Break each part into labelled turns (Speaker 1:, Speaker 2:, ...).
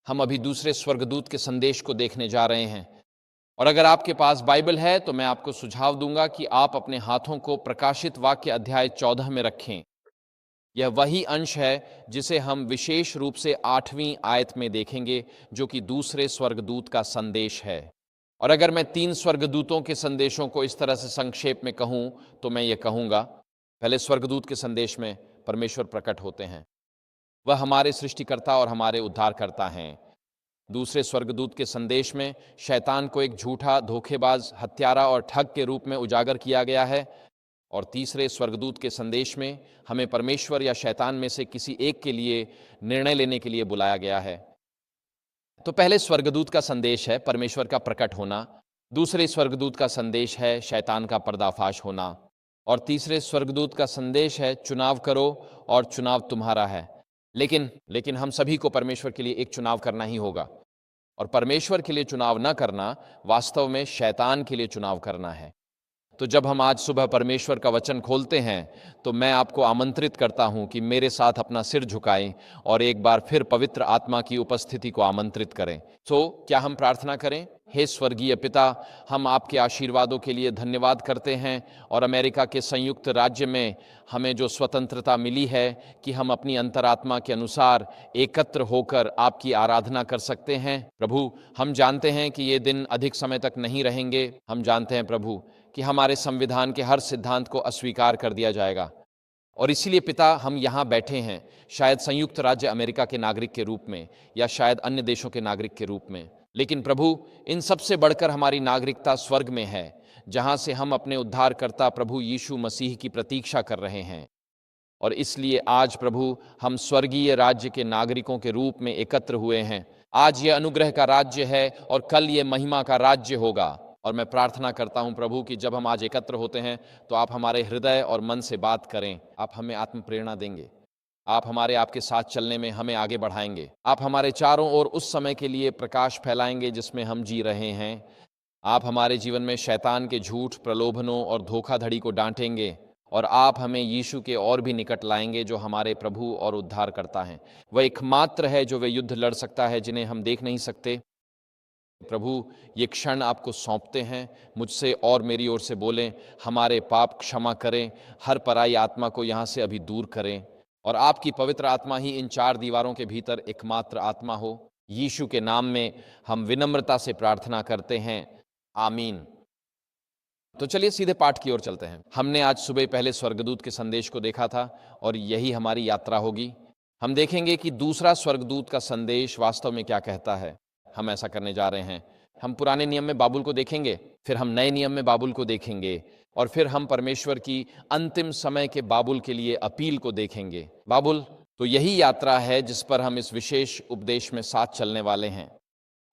Speaker 1: हम अभी दूसरे स्वर्गदूत के संदेश को देखने जा रहे हैं। और अगर आपके पास बाइबल है तो मैं आपको सुझाव दूंगा कि आप अपने हाथों को प्रकाशित वाक्य अध्याय 14 में रखें। यह वही अंश है जिसे हम विशेष रूप से 8वीं आयत में देखेंगे, जो कि दूसरे स्वर्गदूत का संदेश है। और अगर मैं 3 स्वर्गदूतों के संदेशों को इस तरह से संक्षेप में कहूं तो मैं ये कहूंगा, पहले स्वर्गदूत के संदेश में परमेश्वर प्रकट होते हैं, वह हमारे सृष्टिकर्ता और हमारे उद्धारकर्ता हैं। दूसरे स्वर्गदूत के संदेश में शैतान को एक झूठा, धोखेबाज, हत्यारा और ठग के रूप में उजागर किया गया है। और तीसरे स्वर्गदूत के संदेश में हमें परमेश्वर या शैतान में से किसी एक के लिए निर्णय लेने के लिए बुलाया गया है। तो पहले स्वर्गदूत का संदेश है परमेश्वर का प्रकट होना, दूसरे स्वर्गदूत का संदेश है शैतान का पर्दाफाश होना, और तीसरे स्वर्गदूत का संदेश है चुनाव करो और चुनाव तुम्हारा है। लेकिन हम सभी को परमेश्वर के लिए एक चुनाव करना ही होगा, और परमेश्वर के लिए चुनाव न करना वास्तव में शैतान के लिए चुनाव करना है। तो जब हम आज सुबह परमेश्वर का वचन खोलते हैं तो मैं आपको आमंत्रित करता हूं कि मेरे साथ अपना सिर झुकाएं और एक बार फिर पवित्र आत्मा की उपस्थिति को आमंत्रित करें। तो क्या हम प्रार्थना करें? हे स्वर्गीय पिता, हम आपके आशीर्वादों के लिए धन्यवाद करते हैं, और अमेरिका के संयुक्त राज्य में हमें जो स्वतंत्रता मिली है कि हम अपनी अंतरात्मा के अनुसार एकत्र होकर आपकी आराधना कर सकते हैं। प्रभु, हम जानते हैं कि ये दिन अधिक समय तक नहीं रहेंगे। हम जानते हैं प्रभु कि हमारे संविधान के हर सिद्धांत को अस्वीकार कर दिया जाएगा, और इसीलिए पिता हम यहाँ बैठे हैं, शायद संयुक्त राज्य अमेरिका के नागरिक के रूप में या शायद अन्य देशों के नागरिक के रूप में। लेकिन प्रभु, इन सबसे बढ़कर हमारी नागरिकता स्वर्ग में है, जहाँ से हम अपने उद्धारकर्ता प्रभु यीशु मसीह की प्रतीक्षा कर रहे हैं। और इसलिए आज प्रभु हम स्वर्गीय राज्य के नागरिकों के रूप में एकत्र हुए हैं। आज ये अनुग्रह का राज्य है और कल ये महिमा का राज्य होगा। और मैं प्रार्थना करता हूं प्रभु कि जब हम आज एकत्र होते हैं तो आप हमारे हृदय और मन से बात करें। आप हमें आत्म प्रेरणा देंगे, आप आपके साथ चलने में हमें आगे बढ़ाएंगे। आप हमारे चारों ओर उस समय के लिए प्रकाश फैलाएंगे जिसमें हम जी रहे हैं। आप हमारे जीवन में शैतान के झूठ, प्रलोभनों और धोखाधड़ी को डांटेंगे, और आप हमें यीशु के और भी निकट लाएंगे जो हमारे प्रभु और उद्धार करता है। वह एकमात्र है जो वे युद्ध लड़ सकता है जिन्हें हम देख नहीं सकते। प्रभु, ये क्षण आपको सौंपते हैं, मुझसे और मेरी ओर से बोलें, हमारे पाप क्षमा करें, हर पराई आत्मा को यहाँ से अभी दूर करें, और आपकी पवित्र आत्मा ही इन 4 दीवारों के भीतर एकमात्र आत्मा हो। यीशु के नाम में हम विनम्रता से प्रार्थना करते हैं, आमीन। तो चलिए सीधे पाठ की ओर चलते हैं। हमने आज सुबह पहले स्वर्गदूत के संदेश को देखा था, और यही हमारी यात्रा होगी। हम देखेंगे कि दूसरा स्वर्गदूत का संदेश वास्तव में क्या कहता है। हम ऐसा करने जा रहे हैं। हम पुराने नियम में बाबुल को देखेंगे, फिर हम नए नियम में बाबुल को देखेंगे, और फिर हम परमेश्वर की अंतिम समय के बाबुल के लिए अपील को देखेंगे। बाबुल तो यही यात्रा है जिस पर हम इस विशेष उपदेश में साथ चलने वाले हैं।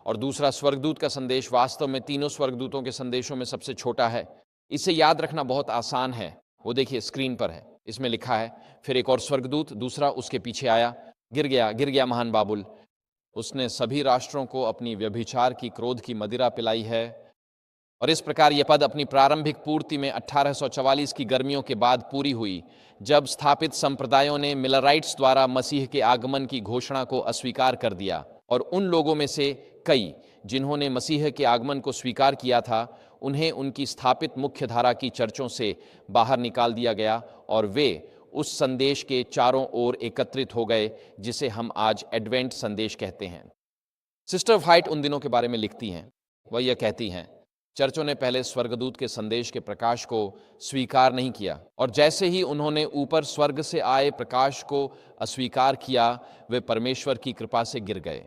Speaker 1: और दूसरा स्वर्गदूत का संदेश वास्तव में तीनों स्वर्गदूतों के संदेशों में सबसे छोटा है। इसे याद रखना बहुत आसान है। वो देखिए स्क्रीन पर है, इसमें लिखा है, फिर एक और स्वर्गदूत दूसरा उसके पीछे आया, गिर गया महान बाबुल, उसने सभी राष्ट्रों को अपनी व्यभिचार की क्रोध की मदिरा पिलाई है। और इस प्रकार यह पद अपनी प्रारंभिक पूर्ति में 1844 की गर्मियों के बाद पूरी हुई, जब स्थापित संप्रदायों ने मिलराइट्स द्वारा मसीह के आगमन की घोषणा को अस्वीकार कर दिया, और उन लोगों में से कई जिन्होंने मसीह के आगमन को स्वीकार किया था, उन्हें उनकी स्थापित मुख्य धारा की चर्चों से बाहर निकाल दिया गया, और वे उस संदेश के चारों ओर एकत्रित हो गए जिसे हम आज एडवेंट संदेश कहते हैं। सिस्टर व्हाइट उन दिनों के बारे में लिखती हैं। वह यह कहती हैं, चर्चों ने पहले स्वर्गदूत के संदेश के प्रकाश को स्वीकार नहीं किया, और जैसे ही उन्होंने ऊपर स्वर्ग से आए प्रकाश को अस्वीकार किया, वे परमेश्वर की कृपा से गिर गए।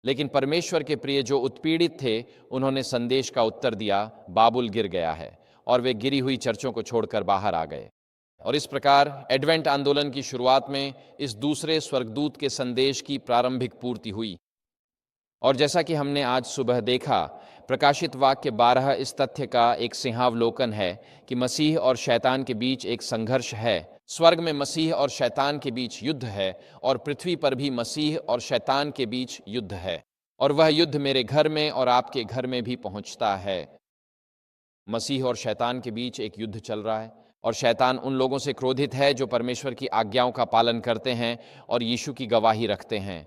Speaker 1: लेकिन परमेश्वर के प्रिय जो उत्पीड़ित थे, उन्होंने संदेश का उत्तर दिया, बाबुल गिर गया है, और वे गिरी हुई चर्चों को छोड़कर बाहर आ गए। और इस प्रकार एडवेंट आंदोलन की शुरुआत में इस दूसरे स्वर्गदूत के संदेश की प्रारंभिक पूर्ति हुई। और जैसा कि हमने आज सुबह देखा, प्रकाशित वाक्य 12 इस तथ्य का एक सिंहावलोकन है कि मसीह और शैतान के बीच एक संघर्ष है। स्वर्ग में मसीह और शैतान के बीच युद्ध है, और पृथ्वी पर भी मसीह और शैतान के बीच युद्ध है, और वह युद्ध मेरे घर में और आपके घर में भी पहुंचता है। मसीह और शैतान के बीच एक युद्ध चल रहा है, और शैतान उन लोगों से क्रोधित है जो परमेश्वर की आज्ञाओं का पालन करते हैं और यीशु की गवाही रखते हैं।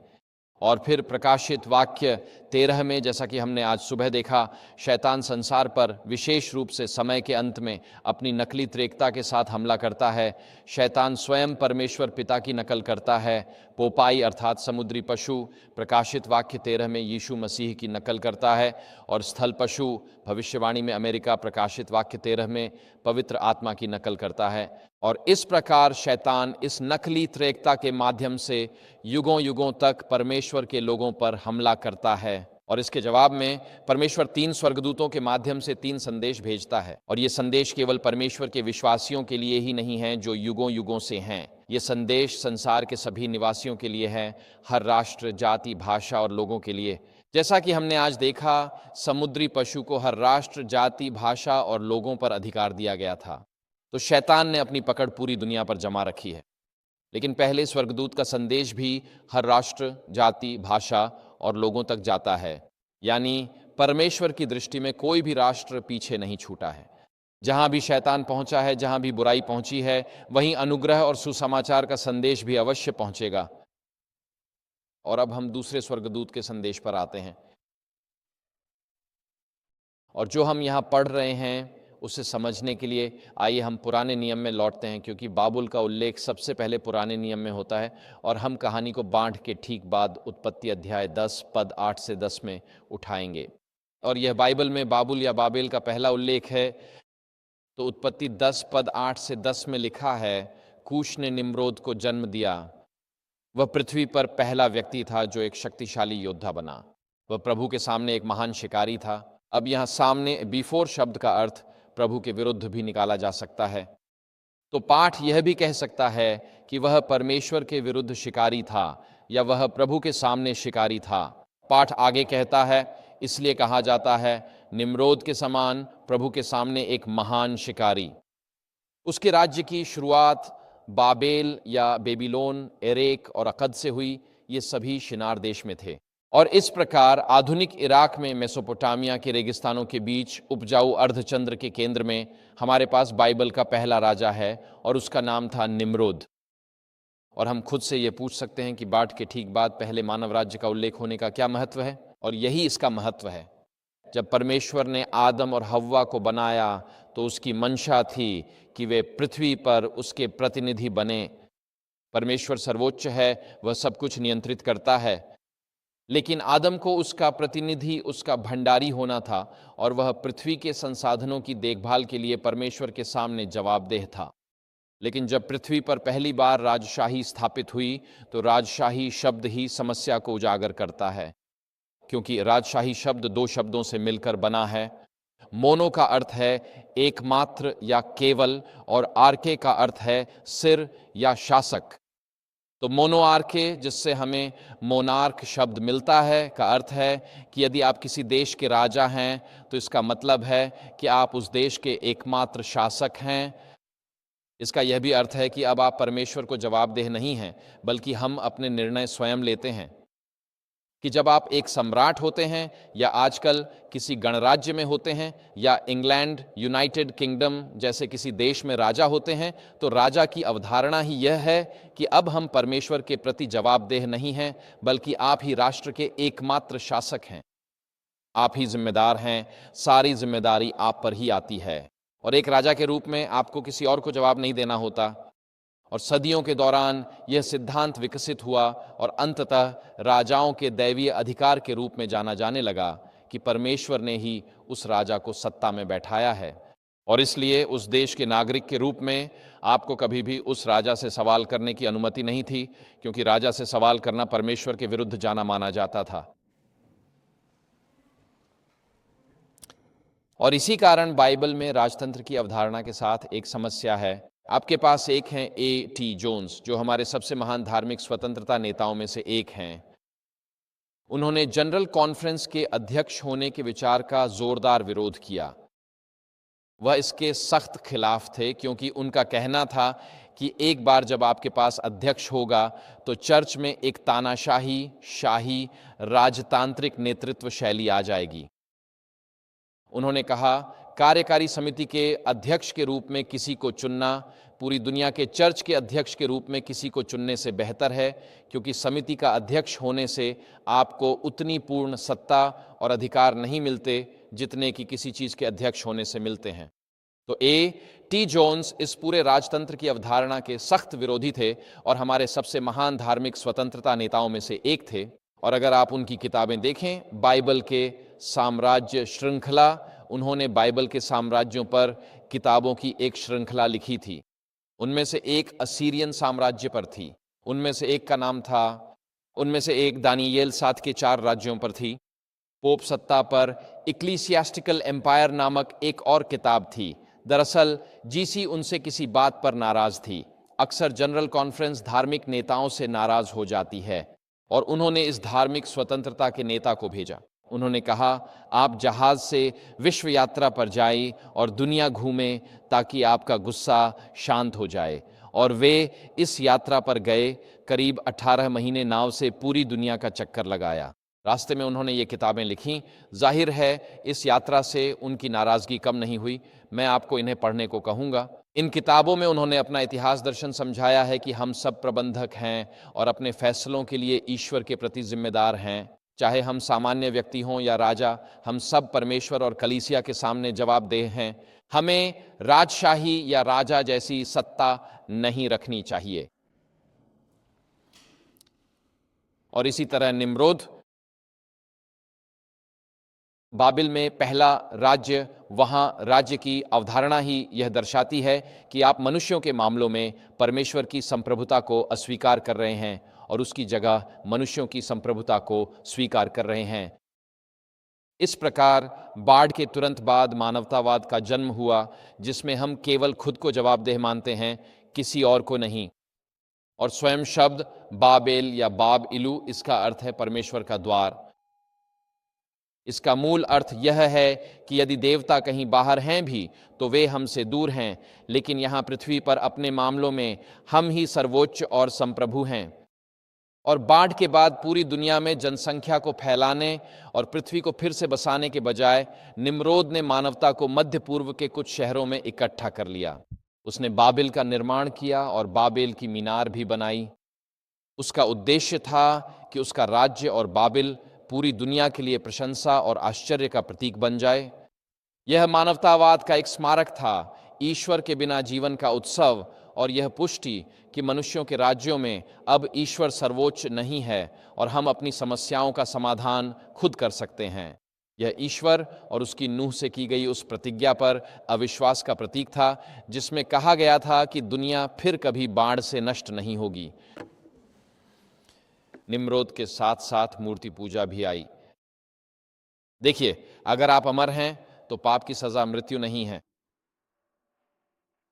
Speaker 1: और फिर प्रकाशित वाक्य 13 में, जैसा कि हमने आज सुबह देखा, शैतान संसार पर विशेष रूप से समय के अंत में अपनी नकली त्रेकता के साथ हमला करता है। शैतान स्वयं परमेश्वर पिता की नकल करता है। पोपाई अर्थात समुद्री पशु प्रकाशित वाक्य 13 में यीशु मसीह की नकल करता है, और स्थल पशु भविष्यवाणी में अमेरिका प्रकाशित वाक्य 13 में पवित्र आत्मा की नकल करता है। और इस प्रकार शैतान इस नकली त्रेकता के माध्यम से युगों युगों तक परमेश्वर के लोगों पर हमला करता है। और इसके जवाब में परमेश्वर 3 स्वर्गदूतों के माध्यम से 3 संदेश भेजता है, और ये संदेश केवल परमेश्वर के विश्वासियों के लिए ही नहीं हैं जो युगों युगों से हैं। ये संदेश संसार के सभी निवासियों के लिए है, हर राष्ट्र, जाति, भाषा और लोगों के लिए। जैसा कि हमने आज देखा, समुद्री पशु को हर राष्ट्र, जाति, भाषा और लोगों पर अधिकार दिया गया था। तो शैतान ने अपनी पकड़ पूरी दुनिया पर जमा रखी है। लेकिन पहले स्वर्गदूत का संदेश भी हर राष्ट्र, जाति, भाषा और लोगों तक जाता है। यानी परमेश्वर की दृष्टि में कोई भी राष्ट्र पीछे नहीं छूटा है। जहां भी शैतान पहुंचा है, जहां भी बुराई पहुंची है, वहीं अनुग्रह और सुसमाचार का संदेश भी अवश्य पहुंचेगा। और अब हम दूसरे स्वर्गदूत के संदेश पर आते हैं, और जो हम यहाँ पढ़ रहे हैं उसे समझने के लिए आइए हम पुराने नियम में लौटते हैं, क्योंकि बाबुल का उल्लेख सबसे पहले पुराने नियम में होता है। और हम कहानी को बांट के ठीक बाद उत्पत्ति अध्याय 10 पद 8 से 10 में उठाएंगे। और यह बाइबल में बाबुल या बाबेल का पहला उल्लेख है। तो उत्पत्ति 10 पद 8 से 10 में लिखा है, कूश ने निम्रोद को जन्म दिया। वह पृथ्वी पर पहला व्यक्ति था जो एक शक्तिशाली योद्धा बना। वह प्रभु के सामने एक महान शिकारी था। अब यहाँ सामने बिफोर शब्द का अर्थ प्रभु के विरुद्ध भी निकाला जा सकता है। तो पाठ यह भी कह सकता है कि वह परमेश्वर के विरुद्ध शिकारी था, या वह प्रभु के सामने शिकारी था। पाठ आगे कहता है, इसलिए कहा जाता है निम्रोद के समान प्रभु के सामने एक महान शिकारी। उसके राज्य की शुरुआत बाबेल या बेबीलोन, एरेक और अकद से हुई। ये सभी शिनार देश में थे। और इस प्रकार आधुनिक इराक में मेसोपोटामिया के रेगिस्तानों के बीच उपजाऊ अर्धचंद्र के केंद्र में हमारे पास बाइबल का पहला राजा है, और उसका नाम था निम्रोद। और हम खुद से ये पूछ सकते हैं कि बाढ़ के ठीक बाद पहले मानव राज्य का उल्लेख होने का क्या महत्व है। और यही इसका महत्व है। जब परमेश्वर ने आदम और हव्वा को बनाया तो उसकी मंशा थी कि वे पृथ्वी पर उसके प्रतिनिधि बने। परमेश्वर सर्वोच्च है, वह सब कुछ नियंत्रित करता है, लेकिन आदम को उसका प्रतिनिधि, उसका भंडारी होना था, और वह पृथ्वी के संसाधनों की देखभाल के लिए परमेश्वर के सामने जवाबदेह था। लेकिन जब पृथ्वी पर पहली बार राजशाही स्थापित हुई तो राजशाही शब्द ही समस्या को उजागर करता है, क्योंकि राजशाही शब्द 2 शब्दों से मिलकर बना है। मोनो का अर्थ है एकमात्र या केवल, और आर्के का अर्थ है सिर या शासक। तो मोनोआर्के, जिससे हमें मोनार्क शब्द मिलता है, का अर्थ है कि यदि आप किसी देश के राजा हैं तो इसका मतलब है कि आप उस देश के एकमात्र शासक हैं। इसका यह भी अर्थ है कि अब आप परमेश्वर को जवाबदेह नहीं हैं, बल्कि हम अपने निर्णय स्वयं लेते हैं। कि जब आप एक सम्राट होते हैं, या आजकल किसी गणराज्य में होते हैं, या इंग्लैंड, यूनाइटेड किंगडम जैसे किसी देश में राजा होते हैं, तो राजा की अवधारणा ही यह है कि अब हम परमेश्वर के प्रति जवाबदेह नहीं हैं, बल्कि आप ही राष्ट्र के एकमात्र शासक हैं। आप ही जिम्मेदार हैं, सारी जिम्मेदारी आप पर ही आती है। और एक राजा के रूप में आपको किसी और को जवाब नहीं देना होता। और सदियों के दौरान यह सिद्धांत विकसित हुआ, और अंततः राजाओं के दैवीय अधिकार के रूप में जाना जाने लगा कि परमेश्वर ने ही उस राजा को सत्ता में बैठाया है। और इसलिए उस देश के नागरिक के रूप में आपको कभी भी उस राजा से सवाल करने की अनुमति नहीं थी, क्योंकि राजा से सवाल करना परमेश्वर के विरुद्ध जाना माना जाता था। और इसी कारण बाइबल में राजतंत्र की अवधारणा के साथ एक समस्या है। आपके पास एक हैं A.T. जोन्स, जो हमारे सबसे महान धार्मिक स्वतंत्रता नेताओं में से एक हैं। उन्होंने जनरल कॉन्फ्रेंस के अध्यक्ष होने के विचार का जोरदार विरोध किया। वह इसके सख्त खिलाफ थे, क्योंकि उनका कहना था कि एक बार जब आपके पास अध्यक्ष होगा तो चर्च में एक तानाशाही, शाही, राजतांत्रिक नेतृत्व शैली आ जाएगी। उन्होंने कहा कार्यकारी समिति के अध्यक्ष के रूप में किसी को चुनना पूरी दुनिया के चर्च के अध्यक्ष के रूप में किसी को चुनने से बेहतर है, क्योंकि समिति का अध्यक्ष होने से आपको उतनी पूर्ण सत्ता और अधिकार नहीं मिलते जितने कि किसी चीज़ के अध्यक्ष होने से मिलते हैं। तो टी जोन्स इस पूरे राजतंत्र की अवधारणा के सख्त विरोधी थे और हमारे सबसे महान धार्मिक स्वतंत्रता नेताओं में से एक थे। और अगर आप उनकी किताबें देखें, बाइबल के साम्राज्य श्रृंखला, उन्होंने बाइबल के साम्राज्यों पर किताबों की एक श्रृंखला लिखी थी। उनमें से एक असीरियन साम्राज्य पर थी, उनमें से एक दानियेल 7 के 4 राज्यों पर थी। पोप सत्ता पर इक्लीसियास्टिकल एम्पायर नामक एक और किताब थी। दरअसल जीसी उनसे किसी बात पर नाराज थी। अक्सर जनरल कॉन्फ्रेंस धार्मिक नेताओं से नाराज हो जाती है और उन्होंने इस धार्मिक स्वतंत्रता के नेता को भेजा। उन्होंने कहा, आप जहाज से विश्व यात्रा पर जाएं और दुनिया घूमें ताकि आपका गुस्सा शांत हो जाए। और वे इस यात्रा पर गए, करीब 18 महीने नाव से पूरी दुनिया का चक्कर लगाया। रास्ते में उन्होंने ये किताबें लिखीं। जाहिर है इस यात्रा से उनकी नाराज़गी कम नहीं हुई। मैं आपको इन्हें पढ़ने को कहूँगा। इन किताबों में उन्होंने अपना इतिहास दर्शन समझाया है कि हम सब प्रबंधक हैं और अपने फैसलों के लिए ईश्वर के प्रति जिम्मेदार हैं। चाहे हम सामान्य व्यक्ति हों या राजा, हम सब परमेश्वर और कलीसिया के सामने जवाबदेह हैं। हमें राजशाही या राजा जैसी सत्ता नहीं रखनी चाहिए। और इसी तरह निम्रोद, बाबिल में पहला राज्य, वहाँ राज्य की अवधारणा ही यह दर्शाती है कि आप मनुष्यों के मामलों में परमेश्वर की संप्रभुता को अस्वीकार कर रहे हैं और उसकी जगह मनुष्यों की संप्रभुता को स्वीकार कर रहे हैं। इस प्रकार बाढ़ के तुरंत बाद मानवतावाद का जन्म हुआ, जिसमें हम केवल खुद को जवाबदेह मानते हैं, किसी और को नहीं। और स्वयं शब्द बाबेल या बाब इलू, इसका अर्थ है परमेश्वर का द्वार। इसका मूल अर्थ यह है कि यदि देवता कहीं बाहर हैं भी तो वे हमसे दूर हैं, लेकिन यहाँ पृथ्वी पर अपने मामलों में हम ही सर्वोच्च और संप्रभु हैं। और बाढ़ के बाद पूरी दुनिया में जनसंख्या को फैलाने और पृथ्वी को फिर से बसाने के बजाय निम्रोद ने मानवता को मध्य पूर्व के कुछ शहरों में इकट्ठा कर लिया। उसने बाबिल का निर्माण किया और बाबेल की मीनार भी बनाई। उसका उद्देश्य था कि उसका राज्य और बाबिल पूरी दुनिया के लिए प्रशंसा और आश्चर्य का प्रतीक बन जाए। यह मानवतावाद का एक स्मारक था, ईश्वर के बिना जीवन का उत्सव, और यह पुष्टि कि मनुष्यों के राज्यों में अब ईश्वर सर्वोच्च नहीं है और हम अपनी समस्याओं का समाधान खुद कर सकते हैं। यह ईश्वर और उसकी नूह से की गई उस प्रतिज्ञा पर अविश्वास का प्रतीक था, जिसमें कहा गया था कि दुनिया फिर कभी बाढ़ से नष्ट नहीं होगी। निम्रोद के साथ साथ मूर्ति पूजा भी आई। देखिए, अगर आप अमर हैं तो पाप की सजा मृत्यु नहीं है,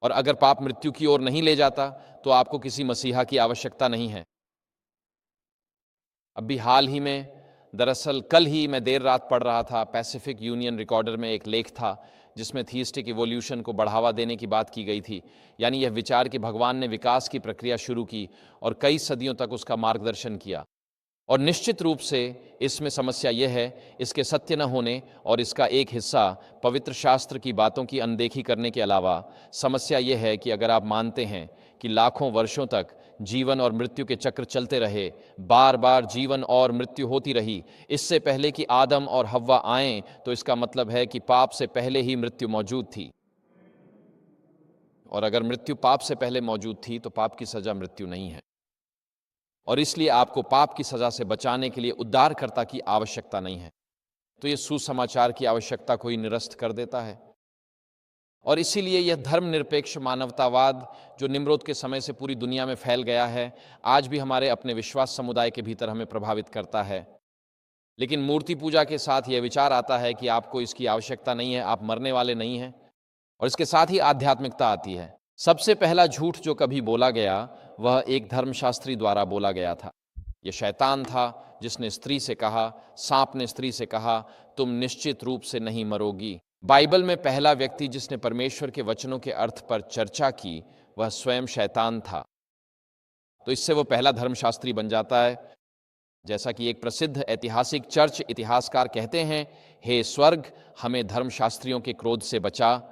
Speaker 1: और अगर पाप मृत्यु की ओर नहीं ले जाता तो आपको किसी मसीहा की आवश्यकता नहीं है। अभी हाल ही में, दरअसल कल ही मैं देर रात पढ़ रहा था, पैसिफिक यूनियन रिकॉर्डर में एक लेख था जिसमें थीस्टिक इवोल्यूशन को बढ़ावा देने की बात की गई थी। यानी यह विचार कि भगवान ने विकास की प्रक्रिया शुरू की और कई सदियों तक उसका मार्गदर्शन किया। और निश्चित रूप से इसमें समस्या यह है, इसके सत्य न होने और इसका एक हिस्सा पवित्र शास्त्र की बातों की अनदेखी करने के अलावा समस्या यह है कि अगर आप मानते हैं कि लाखों वर्षों तक जीवन और मृत्यु के चक्र चलते रहे, बार बार जीवन और मृत्यु होती रही इससे पहले कि आदम और हव्वा आएं, तो इसका मतलब है कि पाप से पहले ही मृत्यु मौजूद थी। और अगर मृत्यु पाप से पहले मौजूद थी तो पाप की सजा मृत्यु नहीं है, और इसलिए आपको पाप की सजा से बचाने के लिए उद्धारकर्ता की आवश्यकता नहीं है। तो ये सुसमाचार की आवश्यकता को ही निरस्त कर देता है। और इसीलिए यह धर्मनिरपेक्ष मानवतावाद जो निम्रोद के समय से पूरी दुनिया में फैल गया है, आज भी हमारे अपने विश्वास समुदाय के भीतर हमें प्रभावित करता है। लेकिन मूर्ति पूजा के साथ यह विचार आता है कि आपको इसकी आवश्यकता नहीं है, आप मरने वाले नहीं हैं, और इसके साथ ही आध्यात्मिकता आती है। सबसे पहला झूठ जो कभी बोला गया वह एक धर्मशास्त्री द्वारा बोला गया था। यह शैतान था जिसने स्त्री से कहा, सांप ने स्त्री से कहा, तुम निश्चित रूप से नहीं मरोगी। बाइबल में पहला व्यक्ति जिसने परमेश्वर के वचनों के अर्थ पर चर्चा की वह स्वयं शैतान था। तो इससे वो पहला धर्मशास्त्री बन जाता है। जैसा कि एक प्रसिद्ध ऐतिहासिक चर्च इतिहासकार कहते हैं, हे स्वर्ग, हमें धर्मशास्त्रियों के क्रोध से बचा।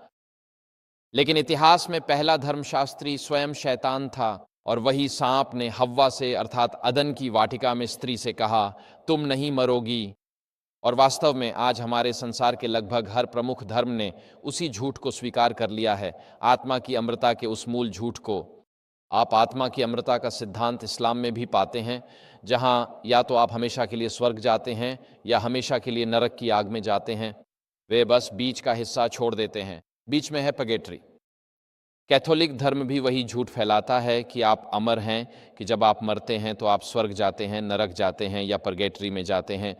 Speaker 1: लेकिन इतिहास में पहला धर्मशास्त्री स्वयं शैतान था, और वही सांप ने हव्वा से अर्थात अदन की वाटिका में स्त्री से कहा, तुम नहीं मरोगी। और वास्तव में आज हमारे संसार के लगभग हर प्रमुख धर्म ने उसी झूठ को स्वीकार कर लिया है, आत्मा की अमरता के उस मूल झूठ को। आप आत्मा की अमरता का सिद्धांत इस्लाम में भी पाते हैं, जहां या तो आप हमेशा के लिए स्वर्ग जाते हैं या हमेशा के लिए नरक की आग में जाते हैं। वे बस बीच का हिस्सा छोड़ देते हैं, बीच में है पर्गेटरी। कैथोलिक धर्म भी वही झूठ फैलाता है कि आप अमर हैं, कि जब आप मरते हैं तो आप स्वर्ग जाते हैं, नरक जाते हैं या पर्गेटरी में जाते हैं।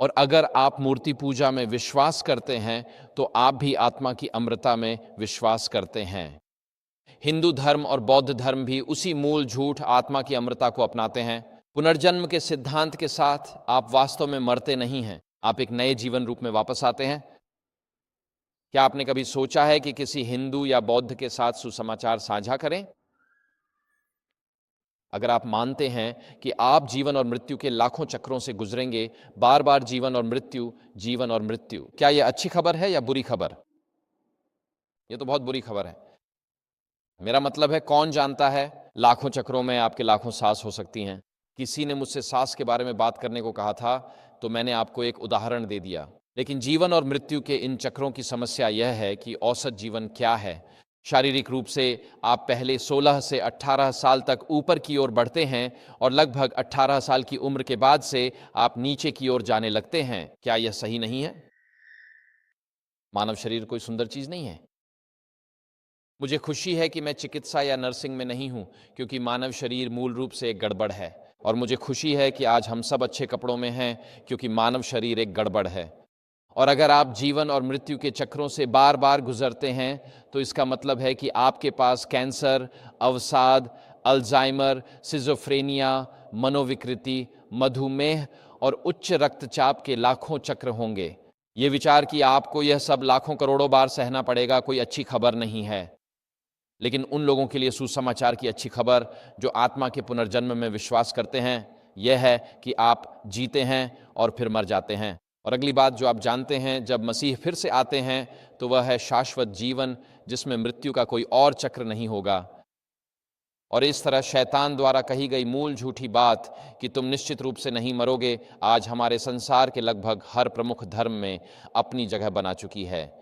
Speaker 1: और अगर आप मूर्ति पूजा में विश्वास करते हैं तो आप भी आत्मा की अमरता में विश्वास करते हैं। हिंदू धर्म और बौद्ध धर्म भी उसी मूल झूठ आत्मा की अमरता को अपनाते हैं। पुनर्जन्म के सिद्धांत के साथ आप वास्तव में मरते नहीं हैं, आप एक नए जीवन रूप में वापस आते हैं। क्या आपने कभी सोचा है कि किसी हिंदू या बौद्ध के साथ सुसमाचार साझा करें? अगर आप मानते हैं कि आप जीवन और मृत्यु के लाखों चक्रों से गुजरेंगे, बार बार जीवन और मृत्यु, जीवन और मृत्यु, क्या यह अच्छी खबर है या बुरी खबर? यह तो बहुत बुरी खबर है। मेरा मतलब है, कौन जानता है, लाखों चक्रों में आपके लाखों सांस हो सकती हैं। किसी ने मुझसे सांस के बारे में बात करने को कहा था, तो मैंने आपको एक उदाहरण दे दिया। लेकिन जीवन और मृत्यु के इन चक्रों की समस्या यह है कि औसत जीवन क्या है। शारीरिक रूप से आप पहले 16 से 18 साल तक ऊपर की ओर बढ़ते हैं और लगभग 18 साल की उम्र के बाद से आप नीचे की ओर जाने लगते हैं। क्या यह सही नहीं है? मानव शरीर कोई सुंदर चीज नहीं है। मुझे खुशी है कि मैं चिकित्सा या नर्सिंग में नहीं हूं, क्योंकि मानव शरीर मूल रूप से एक गड़बड़ है। और मुझे खुशी है कि आज हम सब अच्छे कपड़ों में हैं, क्योंकि मानव शरीर एक गड़बड़ है। और अगर आप जीवन और मृत्यु के चक्रों से बार बार गुजरते हैं, तो इसका मतलब है कि आपके पास कैंसर, अवसाद, अल्जाइमर, सिजोफ्रेनिया, मनोविकृति, मधुमेह और उच्च रक्तचाप के लाखों चक्र होंगे। ये विचार कि आपको यह सब लाखों करोड़ों बार सहना पड़ेगा कोई अच्छी खबर नहीं है। लेकिन उन लोगों के लिए सुसमाचार की अच्छी खबर जो आत्मा के पुनर्जन्म में विश्वास करते हैं, यह है कि आप जीते हैं और फिर मर जाते हैं। और अगली बात जो आप जानते हैं, जब मसीह फिर से आते हैं तो वह है शाश्वत जीवन, जिसमें मृत्यु का कोई और चक्र नहीं होगा। और इस तरह शैतान द्वारा कही गई मूल झूठी बात कि तुम निश्चित रूप से नहीं मरोगे, आज हमारे संसार के लगभग हर प्रमुख धर्म में अपनी जगह बना चुकी है।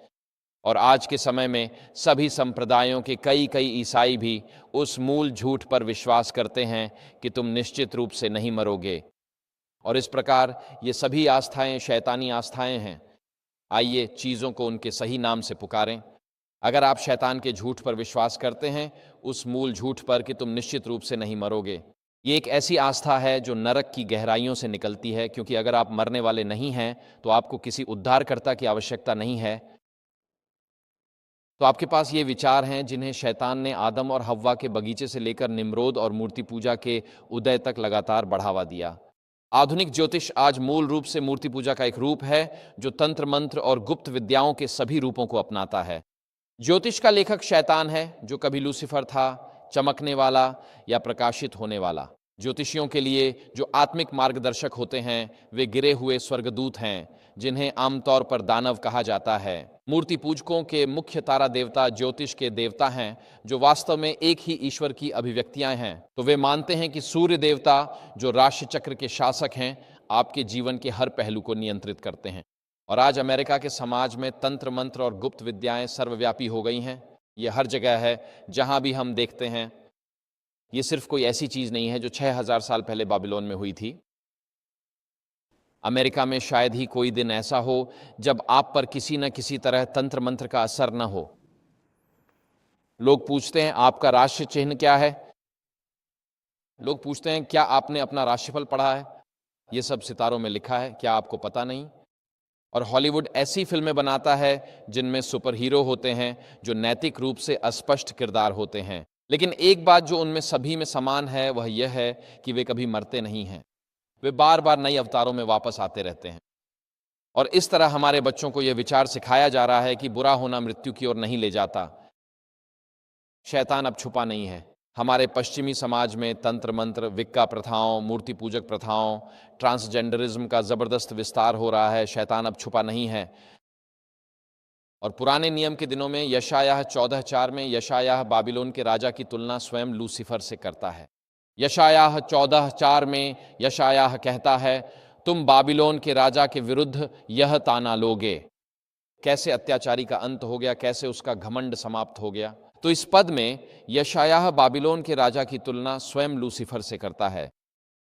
Speaker 1: और आज के समय में सभी संप्रदायों के कई कई ईसाई भी उस मूल झूठ पर विश्वास करते हैं कि तुम निश्चित रूप से नहीं मरोगे। और इस प्रकार ये सभी आस्थाएं शैतानी आस्थाएं हैं। आइए चीज़ों को उनके सही नाम से पुकारें। अगर आप शैतान के झूठ पर विश्वास करते हैं, उस मूल झूठ पर कि तुम निश्चित रूप से नहीं मरोगे, ये एक ऐसी आस्था है जो नरक की गहराइयों से निकलती है, क्योंकि अगर आप मरने वाले नहीं हैं तो आपको किसी उद्धारकर्ता की आवश्यकता नहीं है। तो आपके पास ये विचार हैं जिन्हें शैतान ने आदम और हव्वा के बगीचे से लेकर निम्रोद और मूर्ति पूजा के उदय तक लगातार बढ़ावा दिया। आधुनिक ज्योतिष आज मूल रूप से मूर्ति पूजा का एक रूप है जो तंत्र मंत्र और गुप्त विद्याओं के सभी रूपों को अपनाता है। ज्योतिष का लेखक शैतान है, जो कभी लूसीफर था, चमकने वाला या प्रकाशित होने वाला। ज्योतिषियों के लिए जो आत्मिक मार्गदर्शक होते हैं, वे गिरे हुए स्वर्गदूत हैं, जिन्हें आमतौर पर दानव कहा जाता है। मूर्ति पूजकों के मुख्य तारा देवता ज्योतिष के देवता हैं, जो वास्तव में एक ही ईश्वर की अभिव्यक्तियां हैं। तो वे मानते हैं कि सूर्य देवता, जो राशि चक्र के शासक हैं, आपके जीवन के हर पहलू को नियंत्रित करते हैं। और आज अमेरिका के समाज में तंत्र मंत्र और गुप्त विद्याएं सर्वव्यापी हो गई हैं। ये हर जगह है, जहां भी हम देखते हैं। ये सिर्फ कोई ऐसी चीज नहीं है जो 6000 साल पहले बाबिलोन में हुई थी। अमेरिका में शायद ही कोई दिन ऐसा हो जब आप पर किसी न किसी तरह तंत्र मंत्र का असर न हो। लोग पूछते हैं, आपका राशि चिन्ह क्या है? लोग पूछते हैं, क्या आपने अपना राशिफल पढ़ा है? ये सब सितारों में लिखा है, क्या आपको पता नहीं? और हॉलीवुड ऐसी फिल्में बनाता है जिनमें सुपर हीरो होते हैं जो नैतिक रूप से अस्पष्ट किरदार होते हैं। लेकिन एक बात जो उनमें सभी में समान है, वह यह है कि वे कभी मरते नहीं हैं। वे बार बार नए अवतारों में वापस आते रहते हैं। और इस तरह हमारे बच्चों को यह विचार सिखाया जा रहा है कि बुरा होना मृत्यु की ओर नहीं ले जाता। शैतान अब छुपा नहीं है, हमारे पश्चिमी समाज में तंत्र मंत्र, विक्का प्रथाओं, मूर्ति पूजक प्रथाओं, ट्रांसजेंडरिज्म का ज़बरदस्त विस्तार हो रहा है। शैतान अब छुपा नहीं है। और पुराने नियम के दिनों में यशायाह 14:4 में यशायाह बाबिलोन के राजा की तुलना स्वयं लूसीफर से करता है। यशायाह 14:4 में यशायाह कहता है, तुम बाबिलोन के राजा के विरुद्ध यह ताना लोगे। कैसे अत्याचारी का अंत हो गया, कैसे उसका घमंड समाप्त हो गया। तो इस पद में यशायाह बाबिलोन के राजा की तुलना स्वयं लूसीफर से करता है।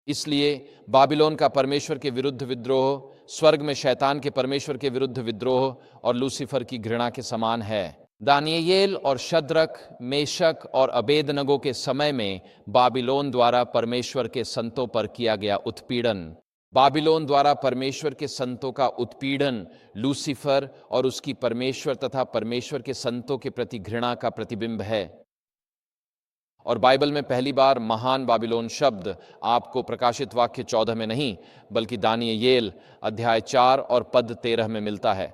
Speaker 1: इसलिए बाबिलोन का परमेश्वर के विरुद्ध विद्रोह स्वर्ग में शैतान के परमेश्वर के विरुद्ध विद्रोह और लूसीफर की घृणा के समान है। दानियेल और शद्रक, मेशक और अबेदनगो के समय में बाबिलोन द्वारा परमेश्वर के संतों पर किया गया उत्पीड़न, बाबिलोन द्वारा परमेश्वर के संतों का उत्पीड़न लूसीफर और उसकी परमेश्वर तथा परमेश्वर के संतों के प्रति घृणा का प्रतिबिंब है। और बाइबल में पहली बार महान बाबिलोन शब्द आपको प्रकाशित वाक्य 14 में नहीं बल्कि दानियेल अध्याय 4 और पद 13 में मिलता है।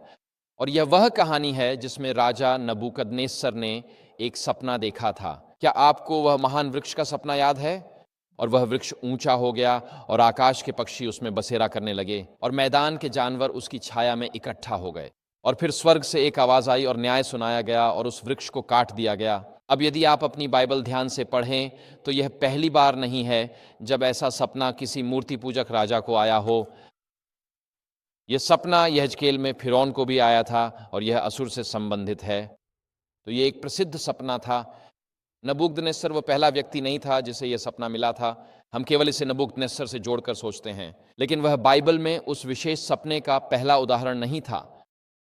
Speaker 1: और यह वह कहानी है जिसमें राजा नबूकदनेस्सर ने एक सपना देखा था। क्या आपको वह महान वृक्ष का सपना याद है? और वह वृक्ष ऊंचा हो गया और आकाश के पक्षी उसमें बसेरा करने लगे और मैदान के जानवर उसकी छाया में इकट्ठा हो गए। और फिर स्वर्ग से एक आवाज आई और न्याय सुनाया गया और उस वृक्ष को काट दिया गया। अब यदि आप अपनी बाइबल ध्यान से पढ़ें तो यह पहली बार नहीं है जब ऐसा सपना किसी मूर्ति पूजक राजा को आया हो। यह सपना यहेजकेल में फिरौन को भी आया था और यह असुर से संबंधित है। तो यह एक प्रसिद्ध सपना था। नबूकदनेस्सर वो पहला व्यक्ति नहीं था जिसे यह सपना मिला था। हम केवल इसे नबूकदनेस्सर से जोड़कर सोचते हैं, लेकिन वह बाइबल में उस विशेष सपने का पहला उदाहरण नहीं था।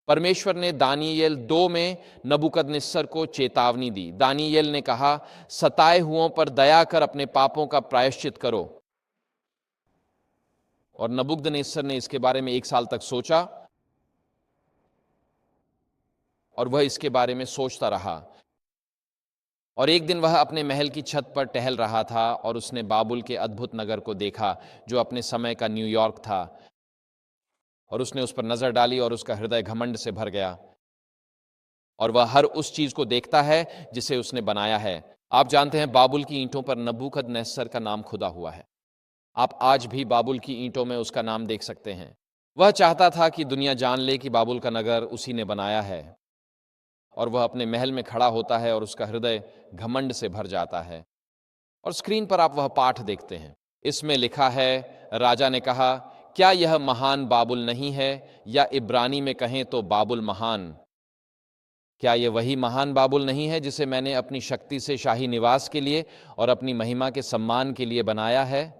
Speaker 1: परमेश्वर ने दानियेल 2 में नबूकदनेस्सर को चेतावनी दी। दानियेल ने कहा, सताए हुओं पर दया कर अपने पापों का प्रायश्चित करो। और नबूकदनेस्सर ने इसके बारे में 1 साल तक सोचा और वह इसके बारे में सोचता रहा। और एक दिन वह अपने महल की छत पर टहल रहा था और उसने बाबुल के अद्भुत नगर को देखा जो अपने समय का न्यूयॉर्क था। और उसने उस पर नजर डाली और उसका हृदय घमंड से भर गया। और वह हर उस चीज को देखता है जिसे उसने बनाया है। आप जानते हैं बाबुल की ईंटों पर नबूकदनेस्सर का नाम खुदा हुआ है। आप आज भी बाबुल की ईंटों में उसका नाम देख सकते हैं। वह चाहता था कि दुनिया जान ले कि बाबुल का नगर उसी ने बनाया है। और वह अपने महल में खड़ा होता है और उसका हृदय घमंड से भर जाता है। और स्क्रीन पर आप वह पाठ देखते हैं। इसमें लिखा है, राजा ने कहा, क्या यह महान बाबुल नहीं है, या इब्रानी में कहें तो बाबुल महान? क्या यह वही महान बाबुल नहीं है जिसे मैंने अपनी शक्ति से शाही निवास के लिए और अपनी महिमा के सम्मान के लिए बनाया है?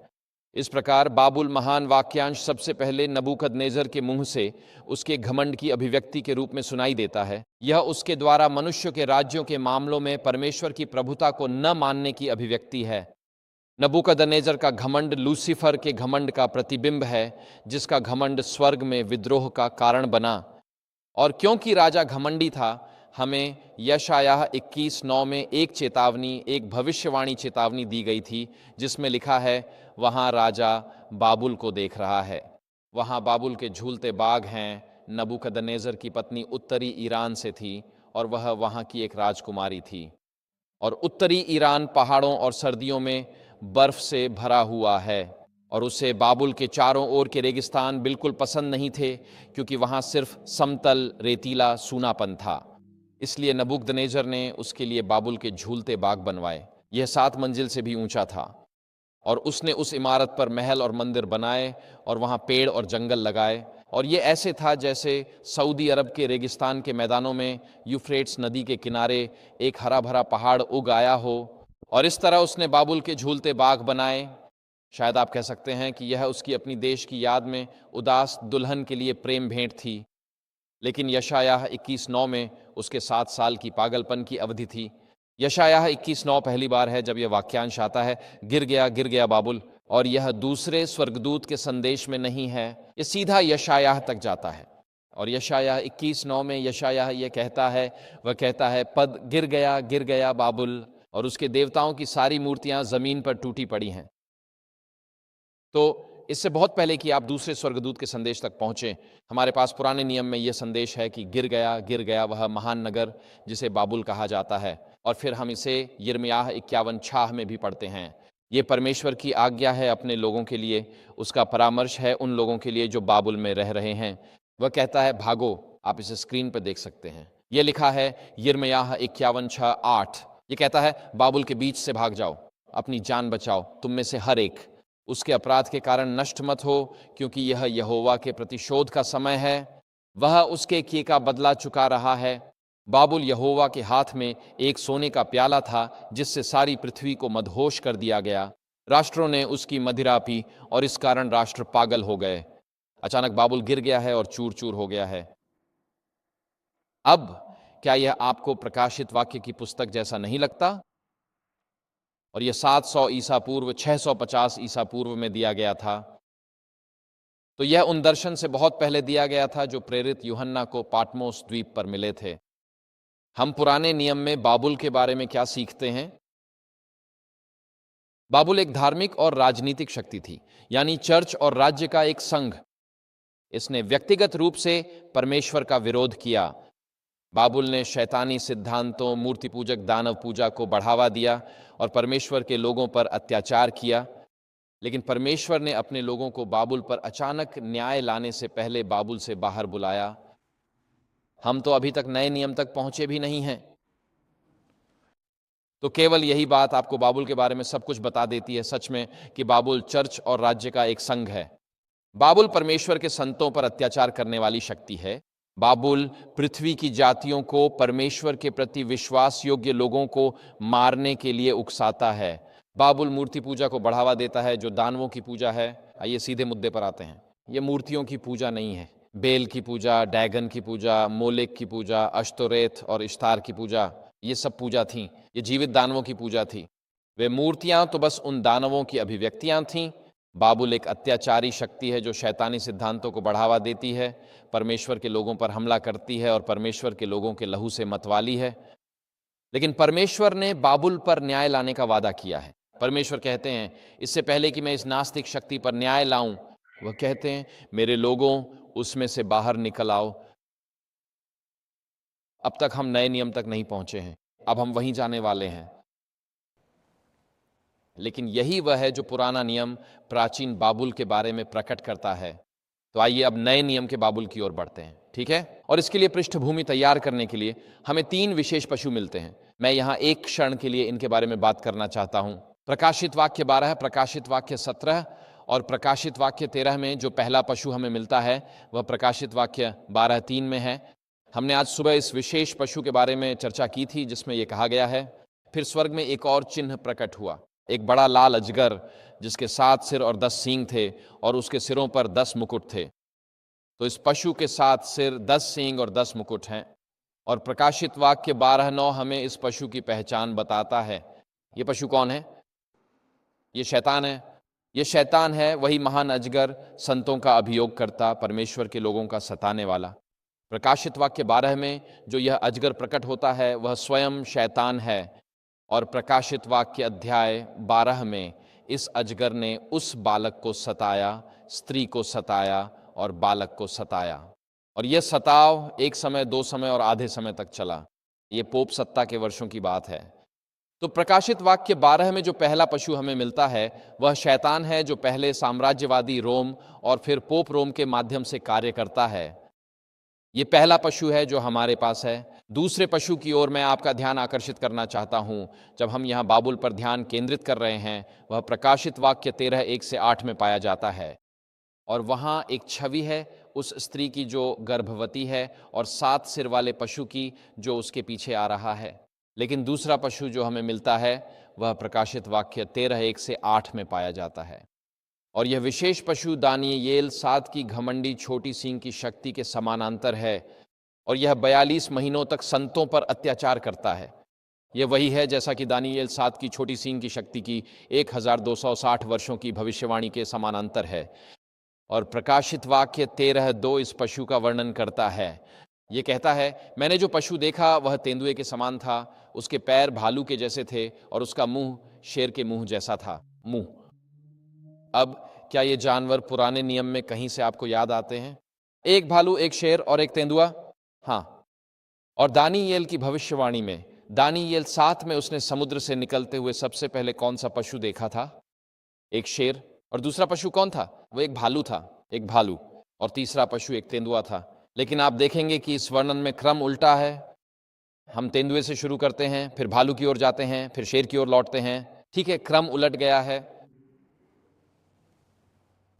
Speaker 1: इस प्रकार बाबुल महान वाक्यांश सबसे पहले नबूकदनेस्सर के मुंह से उसके घमंड की अभिव्यक्ति के रूप में सुनाई देता है। यह उसके द्वारा मनुष्य के राज्यों के मामलों में परमेश्वर की प्रभुता को न मानने की अभिव्यक्ति है। नबूकदनेस्सर का घमंड लूसीफर के घमंड का प्रतिबिंब है, जिसका घमंड स्वर्ग में विद्रोह का कारण बना। और क्योंकि राजा घमंडी था, हमें यशायाह 21:9 में एक चेतावनी, एक भविष्यवाणी चेतावनी दी गई थी, जिसमें लिखा है, वहाँ राजा बाबुल को देख रहा है। वहाँ बाबुल के झूलते बाग हैं। नबूकदनेस्सर की पत्नी उत्तरी ईरान से थी और वह वहाँ की एक राजकुमारी थी। और उत्तरी ईरान पहाड़ों और सर्दियों में बर्फ से भरा हुआ है और उसे बाबुल के चारों ओर के रेगिस्तान बिल्कुल पसंद नहीं थे, क्योंकि वहाँ सिर्फ समतल रेतीला सूनापन था। इसलिए नबूकदनेस्सर ने उसके लिए बाबुल के झूलते बाग बनवाए। यह 7 मंजिल से भी ऊंचा था और उसने उस इमारत पर महल और मंदिर बनाए और वहाँ पेड़ और जंगल लगाए। और ये ऐसे था जैसे सऊदी अरब के रेगिस्तान के मैदानों में यूफ्रेट्स नदी के किनारे एक हरा भरा पहाड़ उग आया हो। और इस तरह उसने बाबुल के झूलते बाग बनाए। शायद आप कह सकते हैं कि यह उसकी अपनी देश की याद में उदास दुल्हन के लिए प्रेम भेंट थी, लेकिन यशायाह 21:9 में उसके 7 साल की पागलपन की अवधि थी। यशायाह 21:9 पहली बार है जब यह वाक्यांश आता है, गिर गया बाबुल। और यह दूसरे स्वर्गदूत के संदेश में नहीं है, यह सीधा यशायाह तक जाता है। और यशायाह 21:9 में यशायाह यह कहता है, वह कहता है, पद गिर गया बाबुल, और उसके देवताओं की सारी मूर्तियां जमीन पर टूटी पड़ी हैं। तो इससे बहुत पहले कि आप दूसरे स्वर्गदूत के संदेश तक पहुंचे, हमारे पास पुराने नियम में यह संदेश है कि गिर गया वह महान नगर जिसे बाबुल कहा जाता है। और फिर हम इसे यिर्मयाह 51:6 में भी पढ़ते हैं। ये परमेश्वर की आज्ञा है अपने लोगों के लिए, उसका परामर्श है उन लोगों के लिए जो बाबुल में रह रहे हैं। वह कहता है भागो, आप इसे स्क्रीन पर देख सकते हैं। ये लिखा है यिर्मयाह 51:6-8। ये कहता है बाबुल के बीच से भाग जाओ, अपनी जान बचाओ, तुम में से हर एक उसके अपराध के कारण नष्ट मत हो, क्योंकि यह यहोवा के प्रतिशोध का समय है, वह उसके किए का बदला चुका रहा है। बाबुल यहोवा के हाथ में एक सोने का प्याला था, जिससे सारी पृथ्वी को मदहोश कर दिया गया। राष्ट्रों ने उसकी मदिरा पी और इस कारण राष्ट्र पागल हो गए। अचानक बाबुल गिर गया है और चूर चूर हो गया है। अब क्या यह आपको प्रकाशित वाक्य की पुस्तक जैसा नहीं लगता? और यह 700 ईसा पूर्व 650 ईसा पूर्व में दिया गया था। तो यह उन दर्शन से बहुत पहले दिया गया था जो प्रेरित यूहन्ना को पाटमोस द्वीप पर मिले थे। हम पुराने नियम में बाबुल के बारे में क्या सीखते हैं? बाबुल एक धार्मिक और राजनीतिक शक्ति थी, यानी चर्च और राज्य का एक संघ। इसने व्यक्तिगत रूप से परमेश्वर का विरोध किया। बाबुल ने शैतानी सिद्धांतों, मूर्ति पूजक दानव पूजा को बढ़ावा दिया और परमेश्वर के लोगों पर अत्याचार किया। लेकिन परमेश्वर ने अपने लोगों को बाबुल पर अचानक न्याय लाने से पहले बाबुल से बाहर बुलाया। हम तो अभी तक नए नियम तक पहुंचे भी नहीं हैं। तो केवल यही बात आपको बाबुल के बारे में सब कुछ बता देती है सच में कि बाबुल चर्च और राज्य का एक संघ है। बाबुल परमेश्वर के संतों पर अत्याचार करने वाली शक्ति है। बाबुल पृथ्वी की जातियों को परमेश्वर के प्रति विश्वास योग्य लोगों को मारने के लिए उकसाता है। बाबुल मूर्ति पूजा को बढ़ावा देता है, जो दानवों की पूजा है। आइए सीधे मुद्दे पर आते हैं। ये मूर्तियों की पूजा नहीं है। बेल की पूजा, डैगन की पूजा, मोलेक की पूजा, अश्तोरेत और इश्तार की पूजा, ये सब पूजा थीं। ये जीवित दानवों की पूजा थी। वे मूर्तियां तो बस उन दानवों की अभिव्यक्तियां थीं। बाबुल एक अत्याचारी शक्ति है जो शैतानी सिद्धांतों को बढ़ावा देती है, परमेश्वर के लोगों पर हमला करती है और परमेश्वर के लोगों के लहू से मतवाली है। लेकिन परमेश्वर ने बाबुल पर न्याय लाने का वादा किया है। परमेश्वर कहते हैं, इससे पहले कि मैं इस नास्तिक शक्ति पर न्याय लाऊं, वह कहते हैं मेरे लोगों, उसमें से बाहर निकल आओ। अब तक हम नए नियम तक नहीं पहुंचे हैं, अब हम वहीं जाने वाले हैं। लेकिन यही वह है जो पुराना नियम प्राचीन बाबुल के बारे में प्रकट करता है। तो आइए अब नए नियम के बाबुल की ओर बढ़ते हैं, ठीक है? और इसके लिए पृष्ठभूमि तैयार करने के लिए हमें 3 विशेष पशु मिलते हैं। मैं यहां एक क्षण के लिए इनके बारे में बात करना चाहता हूं। प्रकाशित वाक्य 12, प्रकाशित वाक्य 17 और प्रकाशित वाक्य 13 में जो पहला पशु हमें मिलता है वह प्रकाशित वाक्य 12:3 में है। हमने आज सुबह इस विशेष पशु के बारे में चर्चा की थी जिसमें यह कहा गया है, फिर स्वर्ग में एक और चिन्ह प्रकट हुआ, एक बड़ा लाल अजगर जिसके 7 सिर और 10 सींग थे और उसके सिरों पर 10 मुकुट थे। तो इस पशु के 7 सिर, 10 सींग और 10 मुकुट हैं। और प्रकाशित वाक्य 12:9 हमें इस पशु की पहचान बताता है। ये पशु कौन है? ये शैतान है। ये शैतान है, वही महान अजगर, संतों का अभियोग करता, परमेश्वर के लोगों का सताने वाला। प्रकाशित वाक्य 12 में जो यह अजगर प्रकट होता है वह स्वयं शैतान है। और प्रकाशित वाक्य अध्याय 12 में इस अजगर ने उस बालक को सताया, स्त्री को सताया और बालक को सताया। और यह सताव 1 समय, 2 समय और आधे समय तक चला। ये पोप सत्ता के वर्षों की बात है। तो प्रकाशित वाक्य 12 में जो पहला पशु हमें मिलता है वह शैतान है, जो पहले साम्राज्यवादी रोम और फिर पोप रोम के माध्यम से कार्य करता है। ये पहला पशु है जो हमारे पास है। दूसरे पशु की ओर मैं आपका ध्यान आकर्षित करना चाहता हूं। जब हम यहाँ बाबुल पर ध्यान केंद्रित कर रहे हैं, वह प्रकाशित वाक्य 13:1-8 में पाया जाता है। और वहाँ एक छवि है उस स्त्री की जो गर्भवती है और 7 सिर वाले पशु की जो उसके पीछे आ रहा है। लेकिन दूसरा पशु जो हमें मिलता है वह प्रकाशित वाक्य 13:1-8 में पाया जाता है। और यह विशेष पशु दानियेल 7 की घमंडी छोटी सींग की शक्ति के समानांतर है। और यह 42 महीनों तक संतों पर अत्याचार करता है। यह वही है जैसा कि दानियेल 7 की छोटी सींग की शक्ति की 1260 वर्षों की भविष्यवाणी के समानांतर है। और प्रकाशित वाक्य 13:2 इस पशु का वर्णन करता है। ये कहता है, मैंने जो पशु देखा वह तेंदुए के समान था, उसके पैर भालू के जैसे थे और उसका मुंह शेर के मुंह जैसा था। मुंह। अब क्या ये जानवर पुराने नियम में कहीं से आपको याद आते हैं? एक भालू, एक शेर और एक तेंदुआ। हाँ। और दानियेल की भविष्यवाणी में दानियेल 7 में उसने समुद्र से निकलते हुए सबसे पहले कौन सा पशु देखा था? एक शेर। और दूसरा पशु कौन था? वो एक भालू था, एक भालू। और तीसरा पशु एक तेंदुआ था। लेकिन आप देखेंगे कि इस वर्णन में क्रम उल्टा है। हम तेंदुए से शुरू करते हैं, फिर भालू की ओर जाते हैं, फिर शेर की ओर लौटते हैं। ठीक है, क्रम उलट गया है,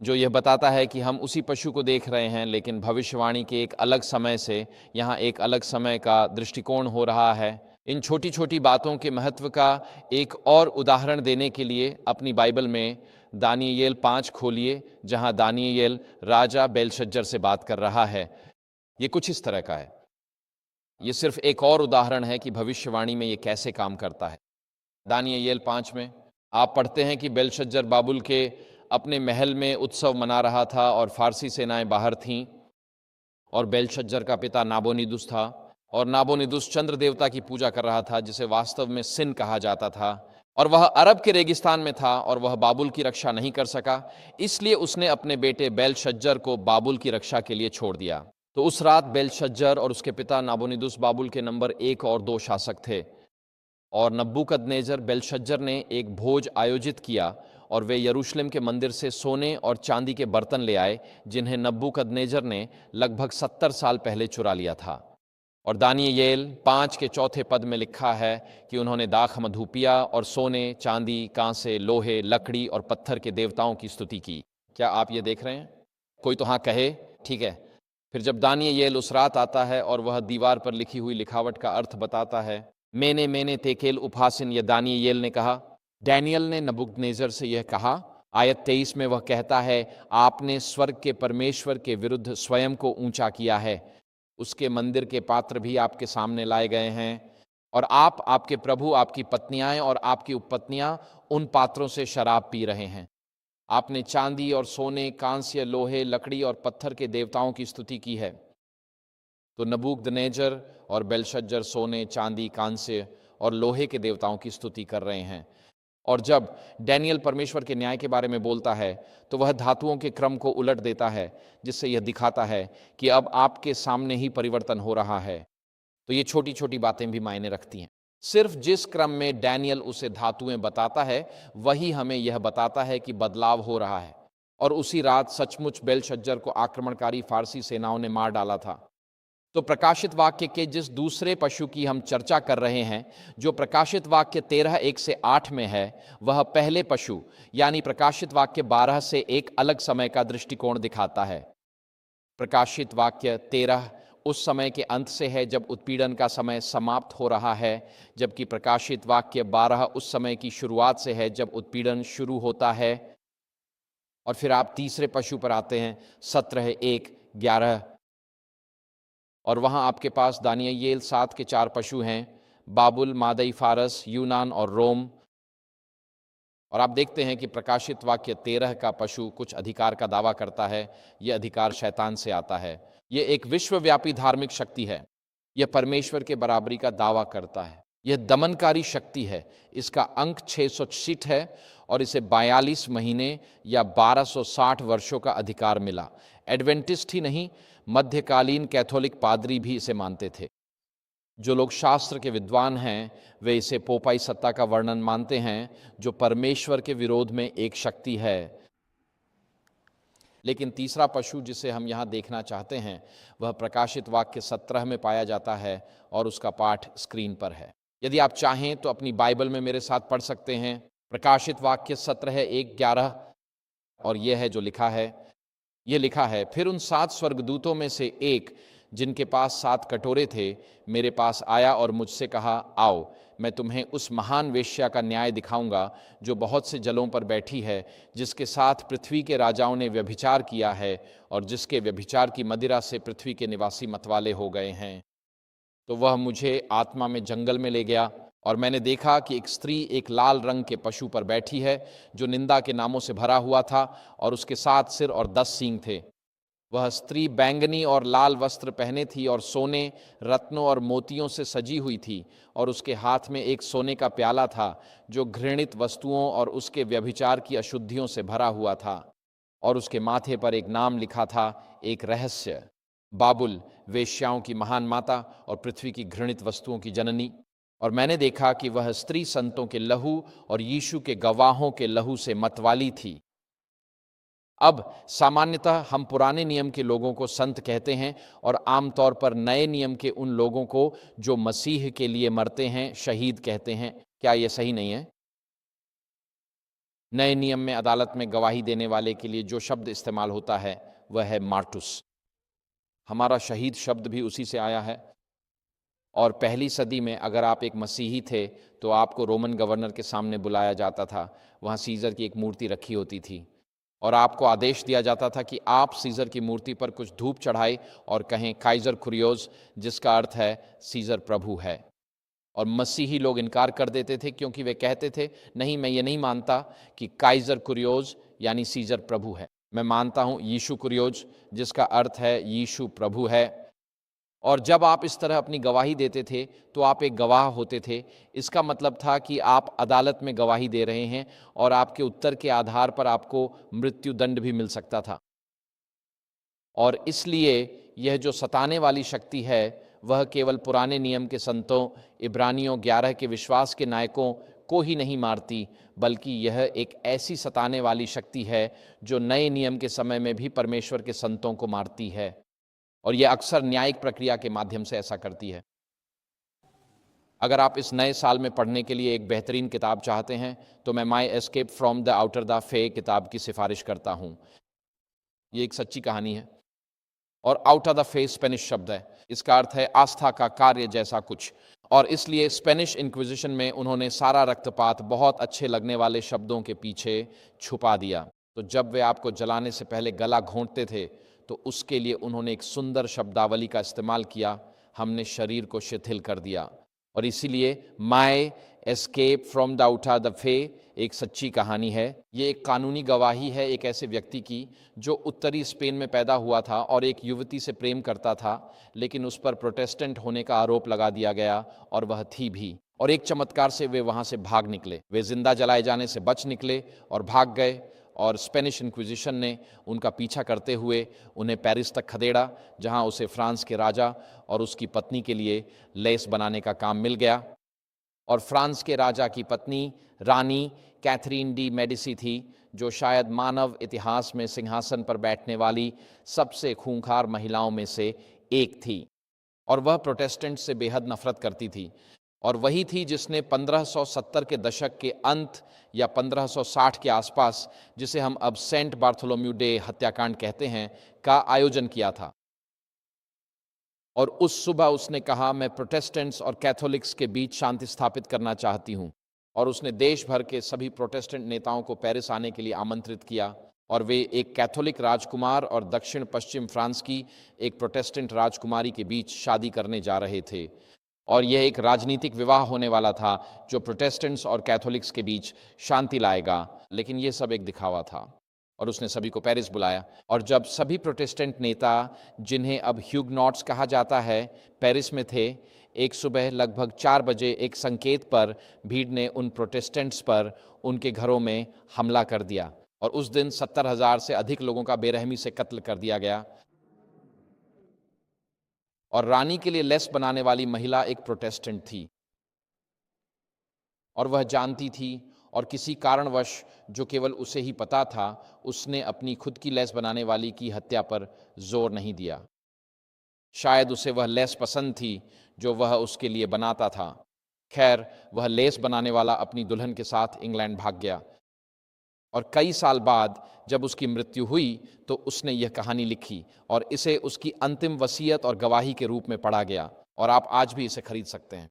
Speaker 1: जो यह बताता है कि हम उसी पशु को देख रहे हैं, लेकिन भविष्यवाणी के एक अलग समय से यहाँ एक अलग समय का दृष्टिकोण हो रहा है। इन छोटी छोटी बातों के महत्व का एक और उदाहरण देने के लिए अपनी बाइबल में दानियेल 5 खोलिए, जहाँ दानियेल राजा बेलशज्जर से बात कर रहा है। ये कुछ इस तरह का है। ये सिर्फ एक और उदाहरण है कि भविष्यवाणी में ये कैसे काम करता है। दानियेल 5 में आप पढ़ते हैं कि बेलशज्जर बाबुल के अपने महल में उत्सव मना रहा था और फारसी सेनाएं बाहर थीं, और बेलशज्जर का पिता नाबोनिदुस था, और नाबोनिदुस चंद्र देवता की पूजा कर रहा था, जिसे वास्तव में सिन कहा जाता था, और वह अरब के रेगिस्तान में था, और वह बाबुल की रक्षा नहीं कर सका। इसलिए उसने अपने बेटे बेलशज्जर को बाबुल की रक्षा के लिए छोड़ दिया। तो उस रात बेलशज्जर और उसके पिता नाबोनिदुस बाबुल के नंबर 1 और 2 शासक थे, और नबूकदनेजर बेलशज्जर ने एक भोज आयोजित किया, और वे यरूशलेम के मंदिर से सोने और चांदी के बर्तन ले आए, जिन्हें नबूकदनेजर ने लगभग 70 साल पहले चुरा लिया था। और दानियेल 5 के 4 पद में लिखा है कि उन्होंने दाख मधुपिया और सोने, चांदी, कांसे, लोहे, लकड़ी और पत्थर के देवताओं की स्तुति की। क्या आप ये देख रहे हैं? कोई तो हाँ कहे। ठीक है। फिर जब दानियेल उस रात आता है और वह दीवार पर लिखी हुई लिखावट का अर्थ बताता है, मैंने तेकेल उफासिन, यह दानियेल ने कहा। डैनियल ने नबूकदनेजर से यह कहा। आयत 23 में वह कहता है, आपने स्वर्ग के परमेश्वर के विरुद्ध स्वयं को ऊंचा किया है। उसके मंदिर के पात्र भी आपके सामने लाए गए हैं, और आप, आपके प्रभु, आपकी पत्नियां और आपकी उपपत्नियां उन पात्रों से शराब पी रहे हैं। आपने चांदी और सोने, कांस्य, लोहे, लकड़ी और पत्थर के देवताओं की स्तुति की है। तो नबूकदनेजर और बेलशज्जर सोने, चांदी, कांस्य और लोहे के देवताओं की स्तुति कर रहे हैं। और जब डैनियल परमेश्वर के न्याय के बारे में बोलता है, तो वह धातुओं के क्रम को उलट देता है, जिससे यह दिखाता है कि अब आपके सामने ही परिवर्तन हो रहा है। तो ये छोटी छोटी बातें भी मायने रखती हैं। सिर्फ जिस क्रम में डैनियल उसे धातुएं बताता है, वही हमें यह बताता है कि बदलाव हो रहा है। और उसी रात सचमुच बेलशज्जर को आक्रमणकारी फारसी सेनाओं ने मार डाला था। तो प्रकाशित वाक्य के जिस दूसरे पशु की हम चर्चा कर रहे हैं, जो प्रकाशित वाक्य 13:1 से 8 में है, वह पहले पशु यानी प्रकाशित वाक्य 12 से एक अलग समय का दृष्टिकोण दिखाता है। प्रकाशित वाक्य 13 उस समय के अंत से है जब उत्पीड़न का समय समाप्त हो रहा है, जबकि प्रकाशित वाक्य 12 उस समय की शुरुआत से है जब उत्पीड़न शुरू होता है। और फिर आप तीसरे पशु पर आते हैं, 17:1-11, और वहाँ आपके पास दानियेल 7 के 4 पशु हैं, बाबुल, मादई, फारस, यूनान और रोम। और आप देखते हैं कि प्रकाशित वाक्य 13 का पशु कुछ अधिकार का दावा करता है। यह अधिकार शैतान से आता है। यह एक विश्वव्यापी धार्मिक शक्ति है। यह परमेश्वर के बराबरी का दावा करता है। यह दमनकारी शक्ति है। इसका अंक 666 है, और इसे 42 महीने या 1260 वर्षों का अधिकार मिला। एडवेंटिस्ट ही नहीं, मध्यकालीन कैथोलिक पादरी भी इसे मानते थे। जो लोग शास्त्र के विद्वान हैं, वे इसे पोपाई सत्ता का वर्णन मानते हैं, जो परमेश्वर के विरोध में एक शक्ति है। लेकिन तीसरा पशु जिसे हम यहाँ देखना चाहते हैं, वह प्रकाशित वाक्य 17 में पाया जाता है, और उसका पाठ स्क्रीन पर है। यदि आप चाहें तो अपनी बाइबल में मेरे साथ पढ़ सकते हैं। प्रकाशित वाक्य 17:1-11, और यह है जो लिखा है। यह लिखा है, फिर उन 7 स्वर्गदूतों में से एक, जिनके पास 7 कटोरे थे, मेरे पास आया और मुझसे कहा, आओ, मैं तुम्हें उस महान वेश्या का न्याय दिखाऊंगा, जो बहुत से जलों पर बैठी है, जिसके साथ पृथ्वी के राजाओं ने व्यभिचार किया है, और जिसके व्यभिचार की मदिरा से पृथ्वी के निवासी मतवाले हो गए हैं। तो वह मुझे आत्मा में जंगल में ले गया, और मैंने देखा कि एक स्त्री एक लाल रंग के पशु पर बैठी है, जो निंदा के नामों से भरा हुआ था, और उसके 7 सिर और 10 सींग थे। वह स्त्री बैंगनी और लाल वस्त्र पहने थी, और सोने, रत्नों और मोतियों से सजी हुई थी, और उसके हाथ में एक सोने का प्याला था, जो घृणित वस्तुओं और उसके व्यभिचार की अशुद्धियों से भरा हुआ था। और उसके माथे पर एक नाम लिखा था, एक रहस्य, बाबुल, वेश्याओं की महान माता और पृथ्वी की घृणित वस्तुओं की जननी। और मैंने देखा कि वह स्त्री संतों के लहू और यीशु के गवाहों के लहू से मतवाली थी। अब सामान्यतः हम पुराने नियम के लोगों को संत कहते हैं और आमतौर पर नए नियम के उन लोगों को जो मसीह के लिए मरते हैं शहीद कहते हैं। क्या यह सही नहीं है? नए नियम में अदालत में गवाही देने वाले के लिए जो शब्द इस्तेमाल होता है वह है मार्टुस। हमारा शहीद शब्द भी उसी से आया है। और पहली सदी में अगर आप एक मसीही थे तो आपको रोमन गवर्नर के सामने बुलाया जाता था। वहाँ सीजर की एक मूर्ति रखी होती थी और आपको आदेश दिया जाता था कि आप सीजर की मूर्ति पर कुछ धूप चढ़ाएं और कहें काइजर कुरियोस, जिसका अर्थ है सीजर प्रभु है। और मसीही लोग इनकार कर देते थे क्योंकि वे कहते थे नहीं, मैं ये नहीं मानता कि काइजर कुरियोस यानी सीजर प्रभु है। मैं मानता हूँ यीशु कुरियोस, जिसका अर्थ है यीशु प्रभु है। और जब आप इस तरह अपनी गवाही देते थे तो आप एक गवाह होते थे। इसका मतलब था कि आप अदालत में गवाही दे रहे हैं और आपके उत्तर के आधार पर आपको मृत्यु दंड भी मिल सकता था। और इसलिए यह जो सताने वाली शक्ति है वह केवल पुराने नियम के संतों, इब्रानियों 11 के विश्वास के नायकों को ही नहीं मारती, बल्कि यह एक ऐसी सताने वाली शक्ति है जो नए नियम के समय में भी परमेश्वर के संतों को मारती है। और यह अक्सर न्यायिक प्रक्रिया के माध्यम से ऐसा करती है। अगर आप इस नए साल में पढ़ने के लिए एक बेहतरीन किताब चाहते हैं तो मैं माई escape from the outer the फे किताब की सिफारिश करता हूँ। ये एक सच्ची कहानी है और आउट ऑफ द फे स्पेनिश शब्द है। इसका अर्थ है आस्था का कार्य जैसा कुछ। और इसलिए स्पेनिश इंक्विजिशन में उन्होंने सारा रक्तपात बहुत अच्छे लगने वाले शब्दों के पीछे छुपा दिया। तो जब वे आपको जलाने से पहले गला घोंटते थे तो उसके लिए उन्होंने एक सुंदर शब्दावली का इस्तेमाल किया, हमने शरीर को शिथिल कर दिया। और इसीलिए my escape from the outer the फे एक सच्ची कहानी है। ये एक कानूनी गवाही है एक ऐसे व्यक्ति की जो उत्तरी स्पेन में पैदा हुआ था और एक युवती से प्रेम करता था, लेकिन उस पर प्रोटेस्टेंट होने का आरोप लगा दिया गया और वह थी भी। और एक चमत्कार से वे वहाँ से भाग निकले। वे जिंदा जलाए जाने से बच निकले और भाग गए। और स्पेनिश इंक्विजिशन ने उनका पीछा करते हुए उन्हें पेरिस तक खदेड़ा, जहां उसे फ्रांस के राजा और उसकी पत्नी के लिए लेस बनाने का काम मिल गया। और फ्रांस के राजा की पत्नी रानी कैथरीन डी मेडिसी थी, जो शायद मानव इतिहास में सिंहासन पर बैठने वाली सबसे खूंखार महिलाओं में से एक थी। और वह प्रोटेस्टेंट से बेहद नफरत करती थी। और वही थी जिसने 1570 के दशक के अंत या 1560 के आसपास, जिसे हम अब सेंट बार्थोलोम्यू डे हत्याकांड कहते हैं, का आयोजन किया था। और उस सुबह उसने कहा, मैं प्रोटेस्टेंट्स और कैथोलिक्स के बीच शांति स्थापित करना चाहती हूँ। और उसने देश भर के सभी प्रोटेस्टेंट नेताओं को पेरिस आने के लिए आमंत्रित किया। और वे एक कैथोलिक राजकुमार और दक्षिण पश्चिम फ्रांस की एक प्रोटेस्टेंट राजकुमारी के बीच शादी करने जा रहे थे। और यह एक राजनीतिक विवाह होने वाला था जो प्रोटेस्टेंट्स और कैथोलिक्स के बीच शांति लाएगा। लेकिन यह सब एक दिखावा था। और उसने सभी को पेरिस बुलाया। और जब सभी प्रोटेस्टेंट नेता, जिन्हें अब ह्यूगनॉट्स कहा जाता है, पेरिस में थे, एक सुबह लगभग 4 बजे एक संकेत पर भीड़ ने उन प्रोटेस्टेंट्स पर उनके घरों में हमला कर दिया। और उस दिन 70,000 से अधिक लोगों का बेरहमी से कत्ल कर दिया गया। और रानी के लिए लेस बनाने वाली महिला एक प्रोटेस्टेंट थी और वह जानती थी, और किसी कारणवश जो केवल उसे ही पता था, उसने अपनी खुद की लेस बनाने वाली की हत्या पर जोर नहीं दिया। शायद उसे वह लेस पसंद थी जो वह उसके लिए बनाता था। खैर, वह लेस बनाने वाला अपनी दुल्हन के साथ इंग्लैंड भाग गया। और कई साल बाद जब उसकी मृत्यु हुई तो उसने यह कहानी लिखी और इसे उसकी अंतिम वसीयत और गवाही के रूप में पढ़ा गया। और आप आज भी इसे खरीद सकते हैं।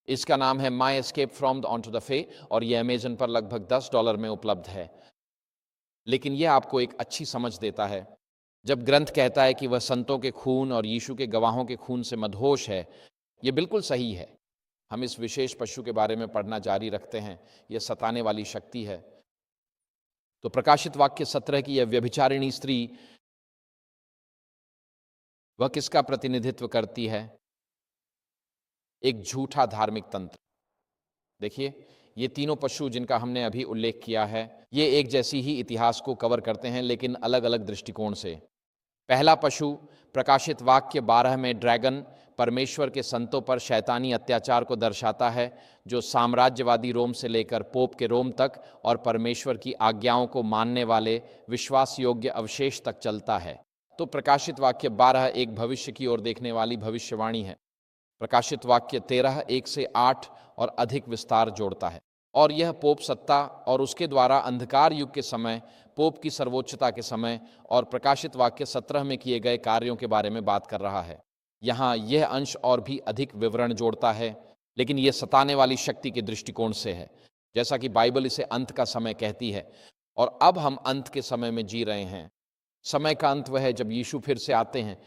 Speaker 1: इसका नाम है my escape from the on to the फे और यह अमेजन पर लगभग $10 में उपलब्ध है। लेकिन यह आपको एक अच्छी समझ देता है। जब ग्रंथ कहता है कि वह संतों के खून और यीशु के गवाहों के खून से मदहोश है, यह बिल्कुल सही है। हम इस विशेष पशु के बारे में पढ़ना जारी रखते हैं। यह सताने वाली शक्ति है। तो प्रकाशित वाक्य 17 की यह व्यभिचारिणी स्त्री, वह किसका प्रतिनिधित्व करती है? एक झूठा धार्मिक तंत्र। देखिए, ये तीनों पशु जिनका हमने अभी उल्लेख किया है, ये एक जैसी ही इतिहास को कवर करते हैं, लेकिन अलग अलग दृष्टिकोण से। पहला पशु प्रकाशित वाक्य 12 में ड्रैगन, परमेश्वर के संतों पर शैतानी अत्याचार को दर्शाता है, जो साम्राज्यवादी रोम से लेकर पोप के रोम तक और परमेश्वर की आज्ञाओं को मानने वाले विश्वास योग्य अवशेष तक चलता है। तो प्रकाशित वाक्य 12 एक भविष्य की ओर देखने वाली भविष्यवाणी है। प्रकाशित वाक्य 13 1 से 8 और अधिक विस्तार जोड़ता है, और यह पोप सत्ता और उसके द्वारा अंधकार युग के समय पोप की सर्वोच्चता के समय और प्रकाशित वाक्य 17 में किए गए कार्यों के बारे में बात कर रहा है। यहाँ यह अंश और भी अधिक विवरण जोड़ता है, लेकिन यह सताने वाली शक्ति के दृष्टिकोण से है, जैसा कि बाइबल इसे अंत का समय कहती है। और अब हम अंत के समय में जी रहे हैं। समय का अंत वह है जब यीशु फिर से आते हैं,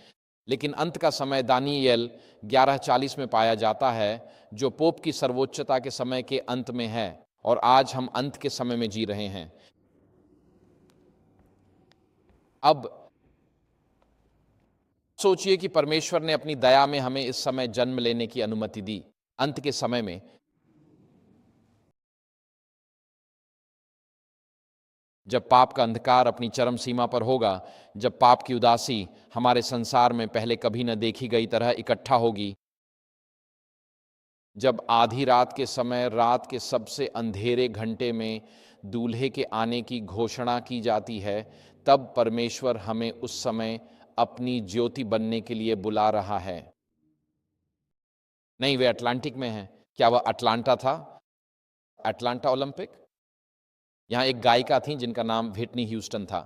Speaker 1: लेकिन अंत का समय दानियेल 11:40 में पाया जाता है, जो पोप की सर्वोच्चता के समय के अंत में है, और आज हम अंत के समय में जी रहे हैं। अब सोचिए कि परमेश्वर ने अपनी दया में हमें इस समय जन्म लेने की अनुमति दी। अंत के समय में जब पाप का अंधकार अपनी चरम सीमा पर होगा, जब पाप की उदासी हमारे संसार में पहले कभी न देखी गई तरह इकट्ठा होगी, जब आधी रात के समय रात के सबसे अंधेरे घंटे में दूल्हे के आने की घोषणा की जाती है, तब परमेश्वर हमें उस समय अपनी ज्योति बनने के लिए बुला रहा है। नहीं, वे अटलांटिक में हैं। क्या वह अटलांटा था? Atlanta Olympic? यहाँ एक गायिका थी जिनका नाम व्हिटनी ह्यूस्टन था।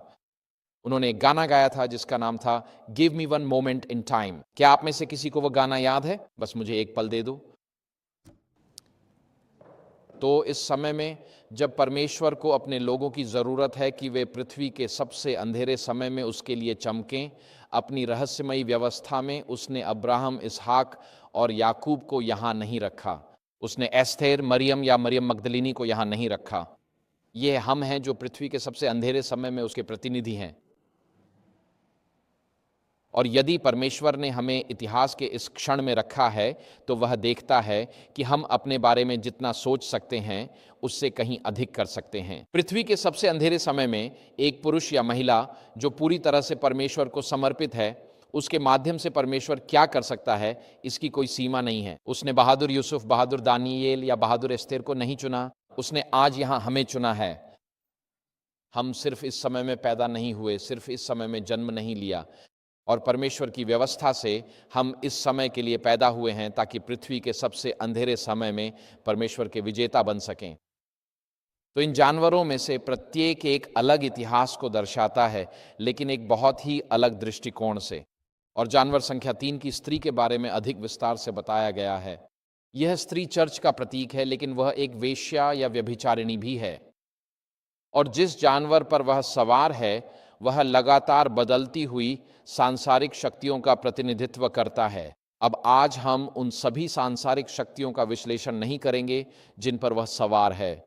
Speaker 1: उन्होंने एक गाना गाया था जिसका नाम था give me one moment in time. क्या आप में से किसी को वो गाना याद है? बस मुझे एक पल दे दो। तो इस समय में जब परमेश्वर को अपने लोगों की ज़रूरत है कि वे पृथ्वी के सबसे अंधेरे समय में उसके लिए चमकें, अपनी रहस्यमयी व्यवस्था में उसने अब्राहम, इसहाक और याकूब को यहाँ नहीं रखा। उसने एस्थेर, मरियम या मरियम मगदलिनी को यहाँ नहीं रखा। ये हम हैं जो पृथ्वी के सबसे अंधेरे समय में उसके प्रतिनिधि हैं। और यदि परमेश्वर ने हमें इतिहास के इस क्षण में रखा है, तो वह देखता है कि हम अपने बारे में जितना सोच सकते हैं उससे कहीं अधिक कर सकते हैं। पृथ्वी के सबसे अंधेरे समय में एक पुरुष या महिला जो पूरी तरह से परमेश्वर को समर्पित है, उसके माध्यम से परमेश्वर क्या कर सकता है, इसकी कोई सीमा नहीं है। उसने बहादुर यूसुफ, बहादुर दानियेल या बहादुर एस्थेर को नहीं चुना, उसने आज यहाँ हमें चुना है। हम सिर्फ इस समय में पैदा नहीं हुए, सिर्फ इस समय में जन्म नहीं लिया, और परमेश्वर की व्यवस्था से हम इस समय के लिए पैदा हुए हैं ताकि पृथ्वी के सबसे अंधेरे समय में परमेश्वर के विजेता बन सकें। तो इन जानवरों में से प्रत्येक एक अलग इतिहास को दर्शाता है, लेकिन एक बहुत ही अलग दृष्टिकोण से। और जानवर संख्या 3 की स्त्री के बारे में अधिक विस्तार से बताया गया है। यह स्त्री चर्च का प्रतीक है, लेकिन वह एक वेश्या या व्यभिचारिणी भी है। और जिस जानवर पर वह सवार है, वह लगातार बदलती हुई सांसारिक शक्तियों का प्रतिनिधित्व करता है। अब आज हम उन सभी सांसारिक शक्तियों का विश्लेषण नहीं करेंगे जिन पर वह सवार है,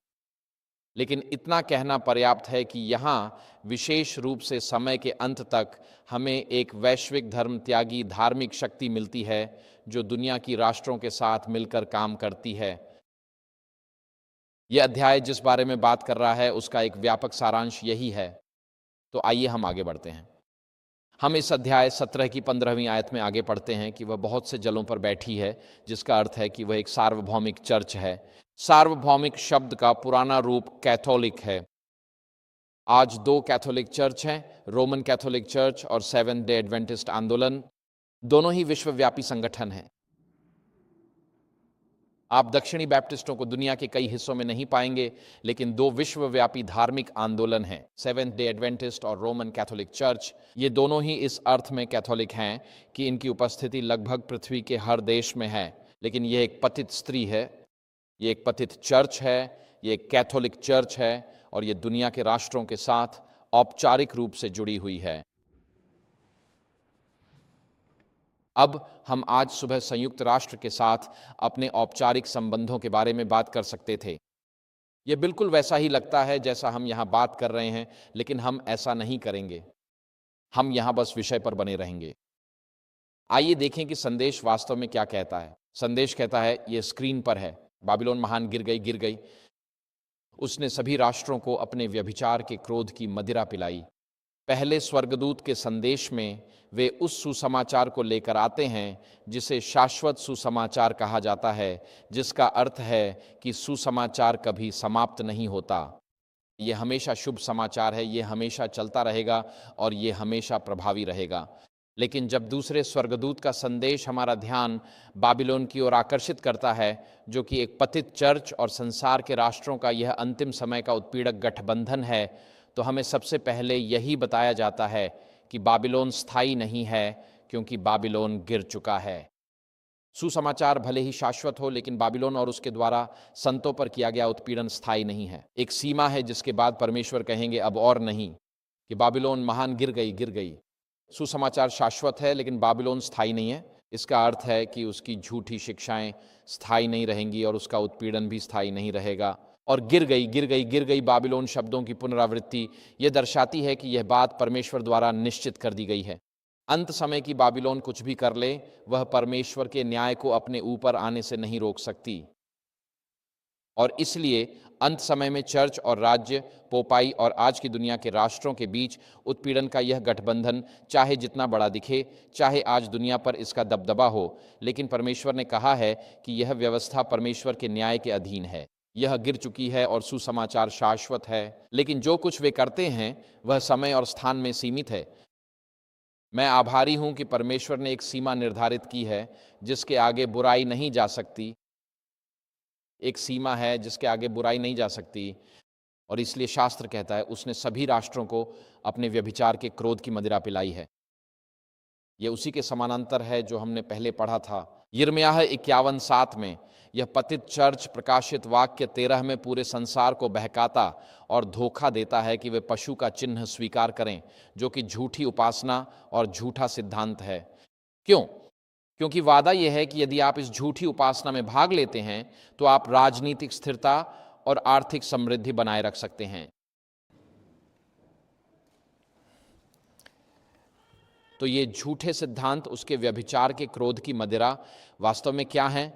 Speaker 1: लेकिन इतना कहना पर्याप्त है कि यहाँ विशेष रूप से समय के अंत तक हमें एक वैश्विक धर्म त्यागी धार्मिक शक्ति मिलती है जो दुनिया की राष्ट्रों के साथ मिलकर काम करती है। यह अध्याय जिस बारे में बात कर रहा है उसका एक व्यापक सारांश यही है। तो आइए हम आगे बढ़ते हैं। हम इस अध्याय 17 की 15वीं आयत में आगे पढ़ते हैं कि वह बहुत से जलों पर बैठी है, जिसका अर्थ है कि वह एक सार्वभौमिक चर्च है। सार्वभौमिक शब्द का पुराना रूप कैथोलिक है। आज 2 कैथोलिक चर्च हैं, रोमन कैथोलिक चर्च और सेवेंथ डे एडवेंटिस्ट आंदोलन। दोनों ही विश्वव्यापी संगठन हैं। आप दक्षिणी बैप्टिस्टों को दुनिया के कई हिस्सों में नहीं पाएंगे, लेकिन 2 विश्वव्यापी धार्मिक आंदोलन हैं, सेवेंथ डे एडवेंटिस्ट और रोमन कैथोलिक चर्च। ये दोनों ही इस अर्थ में कैथोलिक हैं कि इनकी उपस्थिति लगभग पृथ्वी के हर देश में है। लेकिन ये एक पतित स्त्री है, ये एक पतित चर्च है, ये एक कैथोलिक चर्च है, और ये दुनिया के राष्ट्रों के साथ औपचारिक रूप से जुड़ी हुई है। अब हम आज सुबह संयुक्त राष्ट्र के साथ अपने औपचारिक संबंधों के बारे में बात कर सकते थे। यह बिल्कुल वैसा ही लगता है जैसा हम यहाँ बात कर रहे हैं, लेकिन हम ऐसा नहीं करेंगे। हम यहाँ बस विषय पर बने रहेंगे। आइए देखें कि संदेश वास्तव में क्या कहता है। संदेश कहता है, ये स्क्रीन पर है, बाबिलोन महान गिर गई, गिर गई। उसने सभी राष्ट्रों को अपने व्यभिचार के क्रोध की मदिरा पिलाई। पहले स्वर्गदूत के संदेश में वे उस सुसमाचार को लेकर आते हैं जिसे शाश्वत सुसमाचार कहा जाता है, जिसका अर्थ है कि सुसमाचार कभी समाप्त नहीं होता। ये हमेशा शुभ समाचार है, ये हमेशा चलता रहेगा और ये हमेशा प्रभावी रहेगा। लेकिन जब दूसरे स्वर्गदूत का संदेश हमारा ध्यान बाबिलोन की ओर आकर्षित करता है, जो कि एक पतित चर्च और संसार के राष्ट्रों का यह अंतिम समय का उत्पीड़क गठबंधन है, तो हमें सबसे पहले यही बताया जाता है कि बाबिलोन स्थायी नहीं है, क्योंकि बाबिलोन गिर चुका है। सुसमाचार भले ही शाश्वत हो, लेकिन बाबिलोन और उसके द्वारा संतों पर किया गया उत्पीड़न स्थायी नहीं है। एक सीमा है जिसके बाद परमेश्वर कहेंगे अब और नहीं, कि बाबिलोन महान गिर गई। सुसमाचार शाश्वत है, लेकिन बाबिलोन स्थायी नहीं है। इसका अर्थ है कि उसकी झूठी शिक्षाएं स्थायी नहीं रहेंगी और उसका उत्पीड़न भी स्थायी नहीं रहेगा। और गिर गई बाबिलोन शब्दों की पुनरावृत्ति यह दर्शाती है कि यह बात परमेश्वर द्वारा निश्चित कर दी गई है। अंत समय की बाबिलोन कुछ भी कर ले, वह परमेश्वर के न्याय को अपने ऊपर आने से नहीं रोक सकती। और इसलिए अंत समय में चर्च और राज्य, पोपाई और आज की दुनिया के राष्ट्रों के बीच उत्पीड़न का यह गठबंधन चाहे जितना बड़ा दिखे, चाहे आज दुनिया पर इसका दबदबा हो, लेकिन परमेश्वर ने कहा है कि यह व्यवस्था परमेश्वर के न्याय के अधीन है। यह गिर चुकी है और सुसमाचार शाश्वत है, लेकिन जो कुछ वे करते हैं वह समय और स्थान में सीमित है। मैं आभारी हूं कि परमेश्वर ने एक सीमा निर्धारित की है जिसके आगे बुराई नहीं जा सकती। एक सीमा है जिसके आगे बुराई नहीं जा सकती, और इसलिए शास्त्र कहता है उसने सभी राष्ट्रों को अपने व्यभिचार के क्रोध की मदिरा पिलाई है। यह उसी के समानांतर है जो हमने पहले पढ़ा था यिर्मयाह 51:7 में। यह पतित चर्च प्रकाशित वाक्य 13 में पूरे संसार को बहकाता और धोखा देता है कि वे पशु का चिन्ह स्वीकार करें, जो कि झूठी उपासना और झूठा सिद्धांत है। क्यों? क्योंकि वादा यह है कि यदि आप इस झूठी उपासना में भाग लेते हैं तो आप राजनीतिक स्थिरता और आर्थिक समृद्धि बनाए रख सकते हैं। तो ये झूठे सिद्धांत, उसके व्यभिचार के क्रोध की मदिरा वास्तव में क्या है?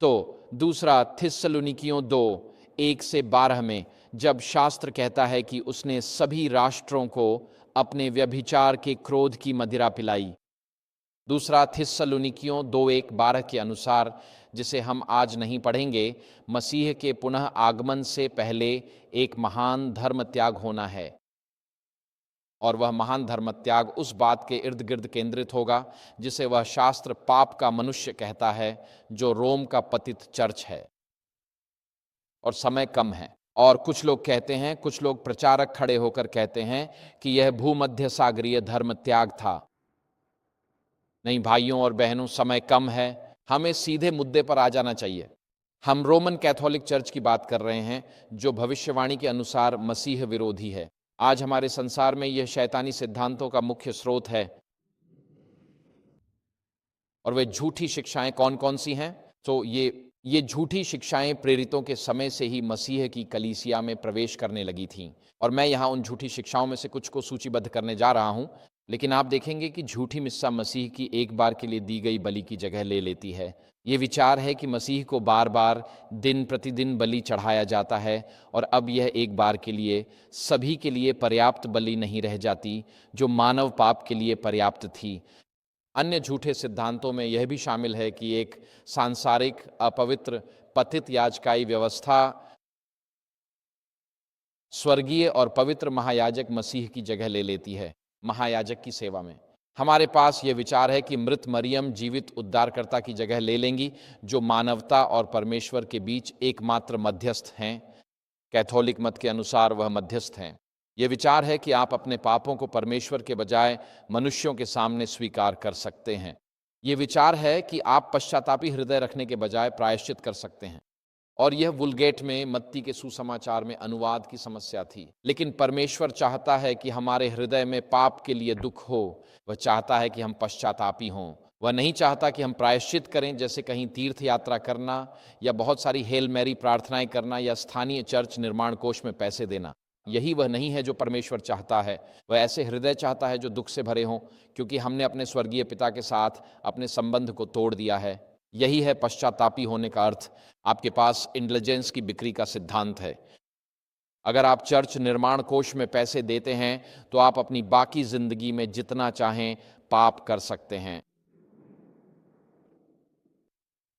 Speaker 1: तो दूसरा थिस्सलुनीकियों 2:1-12 में जब शास्त्र कहता है कि उसने सभी राष्ट्रों को अपने व्यभिचार के क्रोध की मदिरा पिलाई, दूसरा थिस्सलुनीकियों 2:1-12 के अनुसार, जिसे हम आज नहीं पढ़ेंगे, मसीह के पुनः आगमन से पहले एक महान धर्म त्याग होना है। और वह महान धर्म त्याग उस बात के इर्द गिर्द केंद्रित होगा जिसे वह शास्त्र पाप का मनुष्य कहता है, जो रोम का पतित चर्च है। और समय कम है। और कुछ लोग कहते हैं, कुछ लोग प्रचारक खड़े होकर कहते हैं कि यह भूमध्य सागरीय धर्म त्याग था। नहीं भाइयों और बहनों, समय कम है। हमें सीधे मुद्दे पर आ जाना चाहिए। हम रोमन कैथोलिक चर्च की बात कर रहे हैं, जो भविष्यवाणी के अनुसार मसीह विरोधी है। आज हमारे संसार में यह शैतानी सिद्धांतों का मुख्य स्रोत है। और वे झूठी शिक्षाएं कौन कौन सी हैं? तो ये झूठी शिक्षाएं प्रेरितों के समय से ही मसीह की कलीसिया में प्रवेश करने लगी थीं। और मैं यहाँ उन झूठी शिक्षाओं में से कुछ को सूचीबद्ध करने जा रहा हूँ। लेकिन आप देखेंगे कि झूठी मिस्सा मसीह की एक बार के लिए दी गई बलि की जगह ले लेती है। ये विचार है कि मसीह को बार बार दिन प्रतिदिन बलि चढ़ाया जाता है, और अब यह एक बार के लिए सभी के लिए पर्याप्त बलि नहीं रह जाती, जो मानव पाप के लिए पर्याप्त थी। अन्य झूठे सिद्धांतों में यह भी शामिल है कि एक सांसारिक अपवित्र पतित याजकाई व्यवस्था स्वर्गीय और पवित्र महायाजक मसीह की जगह ले लेती है महायाजक की सेवा में। हमारे पास यह विचार है कि मृत मरियम जीवित उद्धारकर्ता की जगह ले लेंगी, जो मानवता और परमेश्वर के बीच एकमात्र मध्यस्थ हैं। कैथोलिक मत के अनुसार वह मध्यस्थ हैं। यह विचार है कि आप अपने पापों को परमेश्वर के बजाय मनुष्यों के सामने स्वीकार कर सकते हैं। यह विचार है कि आप पश्चातापी हृदय रखने के बजाय प्रायश्चित कर सकते हैं। और यह वुलगेट में मत्ती के सुसमाचार में अनुवाद की समस्या थी। लेकिन परमेश्वर चाहता है कि हमारे हृदय में पाप के लिए दुख हो। वह चाहता है कि हम पश्चातापी हों। वह नहीं चाहता कि हम प्रायश्चित करें, जैसे कहीं तीर्थ यात्रा करना या बहुत सारी हेल मैरी प्रार्थनाएं करना या स्थानीय चर्च निर्माण कोष में पैसे देना। यही वह नहीं है जो परमेश्वर चाहता है। वह ऐसे हृदय चाहता है जो दुख से भरे हों, क्योंकि हमने अपने स्वर्गीय पिता के साथ अपने संबंध को तोड़ दिया है। यही है पश्चातापी होने का अर्थ। आपके पास इंडल्जेंस की बिक्री का सिद्धांत है। अगर आप चर्च निर्माण कोष में पैसे देते हैं तो आप अपनी बाकी जिंदगी में जितना चाहें पाप कर सकते हैं।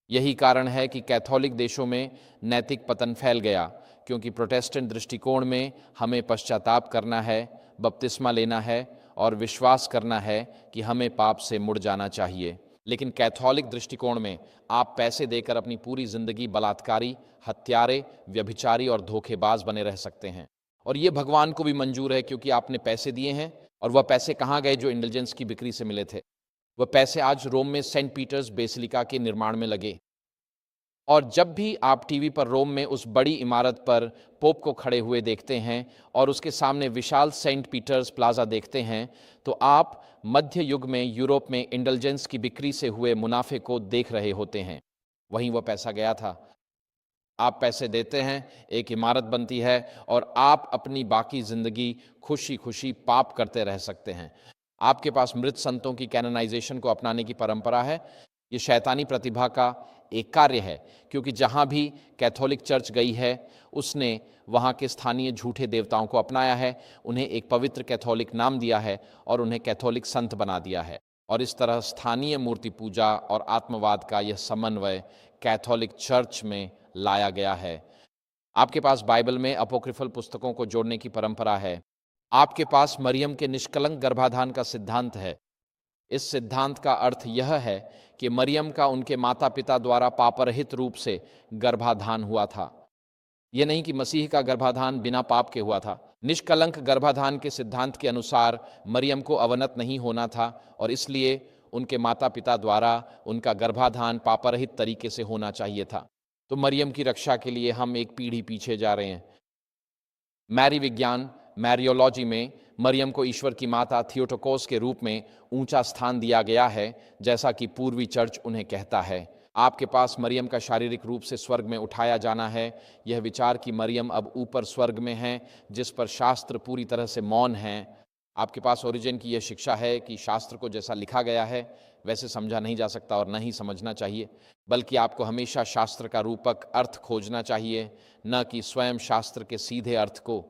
Speaker 1: यही कारण है कि कैथोलिक देशों में नैतिक पतन फैल गया, क्योंकि प्रोटेस्टेंट दृष्टिकोण में हमें पश्चाताप करना है, बपतिस्मा लेना है और विश्वास करना है कि हमें पाप से मुड़ जाना चाहिए। लेकिन कैथोलिक दृष्टिकोण में आप पैसे देकर अपनी पूरी जिंदगी बलात्कारी, हत्यारे, व्यभिचारी और धोखेबाज बने रह सकते हैं। और ये भगवान को भी मंजूर है, क्योंकि आपने पैसे दिए हैं। और वह पैसे कहाँ गए जो इंडल्जेंस की बिक्री से मिले थे? वह पैसे आज रोम में सेंट पीटर्स बेसिलिका के निर्माण में लगे। और जब भी आप टीवी पर रोम में उस बड़ी इमारत पर पोप को खड़े हुए देखते हैं और उसके सामने विशाल सेंट पीटर्स प्लाजा देखते हैं, तो आप मध्य युग में यूरोप में इंडल्जेंस की बिक्री से हुए मुनाफे को देख रहे होते हैं। वहीं वह पैसा गया था। आप पैसे देते हैं, एक इमारत बनती है और आप अपनी बाकी जिंदगी खुशी खुशी पाप करते रह सकते हैं। आपके पास मृत संतों की कैनोनाइजेशन को अपनाने की परंपरा है। ये शैतानी प्रतिभा का एक कार्य है, क्योंकि जहाँ भी कैथोलिक चर्च गई है उसने वहाँ के स्थानीय झूठे देवताओं को अपनाया है, उन्हें एक पवित्र कैथोलिक नाम दिया है और उन्हें कैथोलिक संत बना दिया है। और इस तरह स्थानीय मूर्ति पूजा और आत्मवाद का यह समन्वय कैथोलिक चर्च में लाया गया है। आपके पास बाइबल में अपोक्रिफल पुस्तकों को जोड़ने की परंपरा है। आपके पास मरियम के निष्कलंक गर्भाधान का सिद्धांत है। इस सिद्धांत का अर्थ यह है कि मरियम का उनके माता पिता द्वारा पापरहित रूप से गर्भाधान हुआ था। यह नहीं कि मसीह का गर्भाधान बिना पाप के हुआ था। निष्कलंक गर्भाधान के सिद्धांत के अनुसार मरियम को अवनत नहीं होना था और इसलिए उनके माता पिता द्वारा उनका गर्भाधान पापरहित तरीके से होना चाहिए था। तो मरियम की रक्षा के लिए हम एक पीढ़ी पीछे जा रहे हैं। मैरी विज्ञान मैरियोलॉजी में मरियम को ईश्वर की माता थियोटोकोस के रूप में ऊंचा स्थान दिया गया है, जैसा कि पूर्वी चर्च उन्हें कहता है। आपके पास मरियम का शारीरिक रूप से स्वर्ग में उठाया जाना है। यह विचार कि मरियम अब ऊपर स्वर्ग में है, जिस पर शास्त्र पूरी तरह से मौन है। आपके पास ओरिजिन की यह शिक्षा है कि शास्त्र को जैसा लिखा गया है वैसे समझा नहीं जा सकता और न ही समझना चाहिए, बल्कि आपको हमेशा शास्त्र का रूपक अर्थ खोजना चाहिए, न कि स्वयं शास्त्र के सीधे अर्थ को।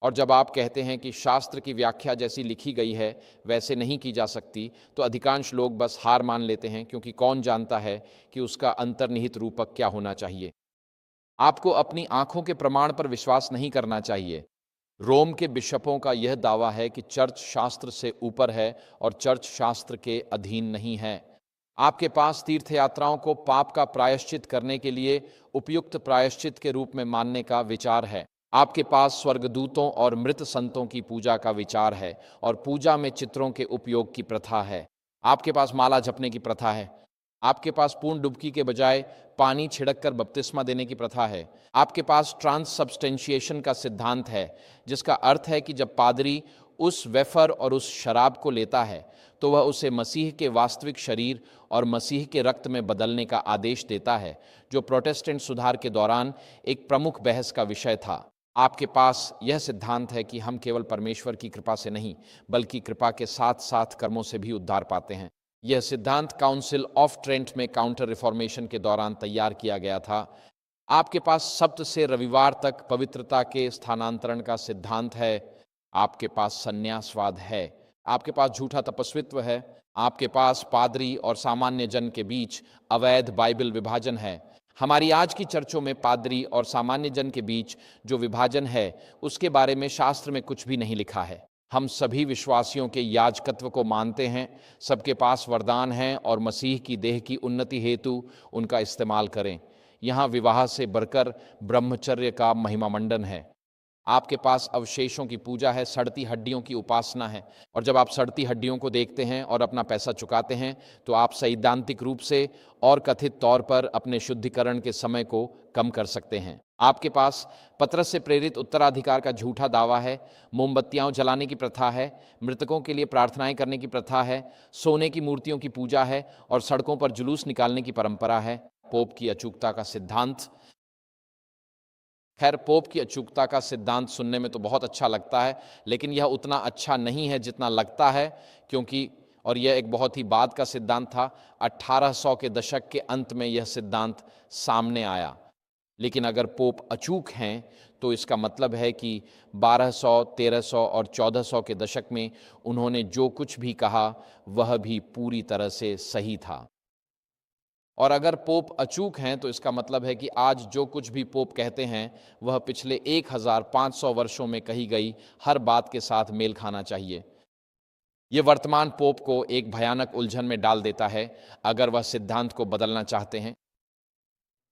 Speaker 1: और जब आप कहते हैं कि शास्त्र की व्याख्या जैसी लिखी गई है वैसे नहीं की जा सकती, तो अधिकांश लोग बस हार मान लेते हैं, क्योंकि कौन जानता है कि उसका अंतर्निहित रूपक क्या होना चाहिए। आपको अपनी आंखों के प्रमाण पर विश्वास नहीं करना चाहिए। रोम के बिशपों का यह दावा है कि चर्च शास्त्र से ऊपर है और चर्च शास्त्र के अधीन नहीं है। आपके पास तीर्थयात्राओं को पाप का प्रायश्चित करने के लिए उपयुक्त प्रायश्चित के रूप में मानने का विचार है। आपके पास स्वर्गदूतों और मृत संतों की पूजा का विचार है और पूजा में चित्रों के उपयोग की प्रथा है। आपके पास माला जपने की प्रथा है। आपके पास पूर्ण डुबकी के बजाय पानी छिड़क कर बपतिस्मा देने की प्रथा है। आपके पास ट्रांससब्सटेंशिएशन का सिद्धांत है, जिसका अर्थ है कि जब पादरी उस वेफर और उस शराब को लेता है तो वह उसे मसीह के वास्तविक शरीर और मसीह के रक्त में बदलने का आदेश देता है, जो प्रोटेस्टेंट सुधार के दौरान एक प्रमुख बहस का विषय था। आपके पास यह सिद्धांत है कि हम केवल परमेश्वर की कृपा से नहीं, बल्कि कृपा के साथ साथ कर्मों से भी उद्धार पाते हैं। यह सिद्धांत काउंसिल ऑफ ट्रेंट में काउंटर रिफॉर्मेशन के दौरान तैयार किया गया था। आपके पास सब्त से रविवार तक पवित्रता के स्थानांतरण का सिद्धांत है। आपके पास संन्यासवाद है। आपके पास झूठा तपस्वित्व है। आपके पास पादरी और सामान्य जन के बीच अवैध बाइबल विभाजन है। हमारी आज की चर्चों में पादरी और सामान्य जन के बीच जो विभाजन है उसके बारे में शास्त्र में कुछ भी नहीं लिखा है। हम सभी विश्वासियों के याजकत्व को मानते हैं, सबके पास वरदान हैं और मसीह की देह की उन्नति हेतु उनका इस्तेमाल करें। यहाँ विवाह से बढ़कर ब्रह्मचर्य का महिमा मंडन है। आपके पास अवशेषों की पूजा है, सड़ती हड्डियों की उपासना है। और जब आप सड़ती हड्डियों को देखते हैं और अपना पैसा चुकाते हैं तो आप सैद्धांतिक रूप से और कथित तौर पर अपने शुद्धिकरण के समय को कम कर सकते हैं। आपके पास पतरस से प्रेरित उत्तराधिकार का झूठा दावा है, मोमबत्तियां जलाने की प्रथा है, मृतकों के लिए प्रार्थनाएं करने की प्रथा है, सोने की मूर्तियों की पूजा है और सड़कों पर जुलूस निकालने की परंपरा है। पोप की अचूकता का सिद्धांत। खैर, पोप की अचूकता का सिद्धांत सुनने में तो बहुत अच्छा लगता है, लेकिन यह उतना अच्छा नहीं है जितना लगता है, क्योंकि और यह एक बहुत ही बाद का सिद्धांत था। 1800 के दशक के अंत में यह सिद्धांत सामने आया। लेकिन अगर पोप अचूक हैं तो इसका मतलब है कि 1200, 1300 और 1400 के दशक में उन्होंने जो कुछ भी कहा वह भी पूरी तरह से सही था। और अगर पोप अचूक हैं तो इसका मतलब है कि आज जो कुछ भी पोप कहते हैं वह पिछले 1500 वर्षों में कही गई हर बात के साथ मेल खाना चाहिए। ये वर्तमान पोप को एक भयानक उलझन में डाल देता है अगर वह सिद्धांत को बदलना चाहते हैं,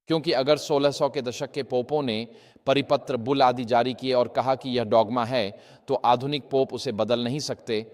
Speaker 1: क्योंकि अगर 1600 के दशक के पोपों ने परिपत्र, बुल आदि जारी किए और कहा कि यह डॉगमा है, तो आधुनिक पोप उसे बदल नहीं सकते।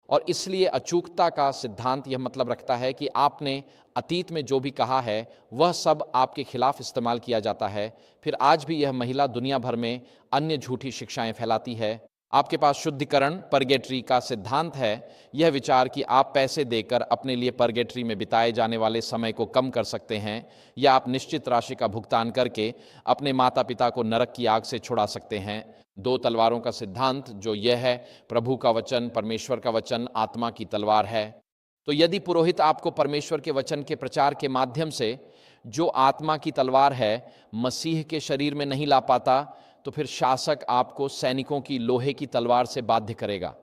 Speaker 1: और इसलिए अचूकता का सिद्धांत यह मतलब रखता है कि आपने अतीत में जो भी कहा है वह सब आपके खिलाफ इस्तेमाल किया जाता है। फिर आज भी यह महिला दुनिया भर में अन्य झूठी शिक्षाएं फैलाती है। आपके पास शुद्धिकरण, परगेटरी का सिद्धांत है, यह विचार कि आप पैसे देकर अपने लिए परगेटरी में बिताए जाने वाले समय को कम कर सकते हैं, या आप निश्चित राशि का भुगतान करके अपने माता पिता को नरक की आग से छुड़ा सकते हैं। दो तलवारों का सिद्धांत जो यह है, प्रभु का वचन, परमेश्वर का वचन आत्मा की तलवार है। तो यदि पुरोहित आपको परमेश्वर के वचन के प्रचार के माध्यम से जो आत्मा की तलवार है मसीह के शरीर में नहीं ला पाता, तो फिर शासक आपको सैनिकों की लोहे की तलवार से बाध्य करेगा।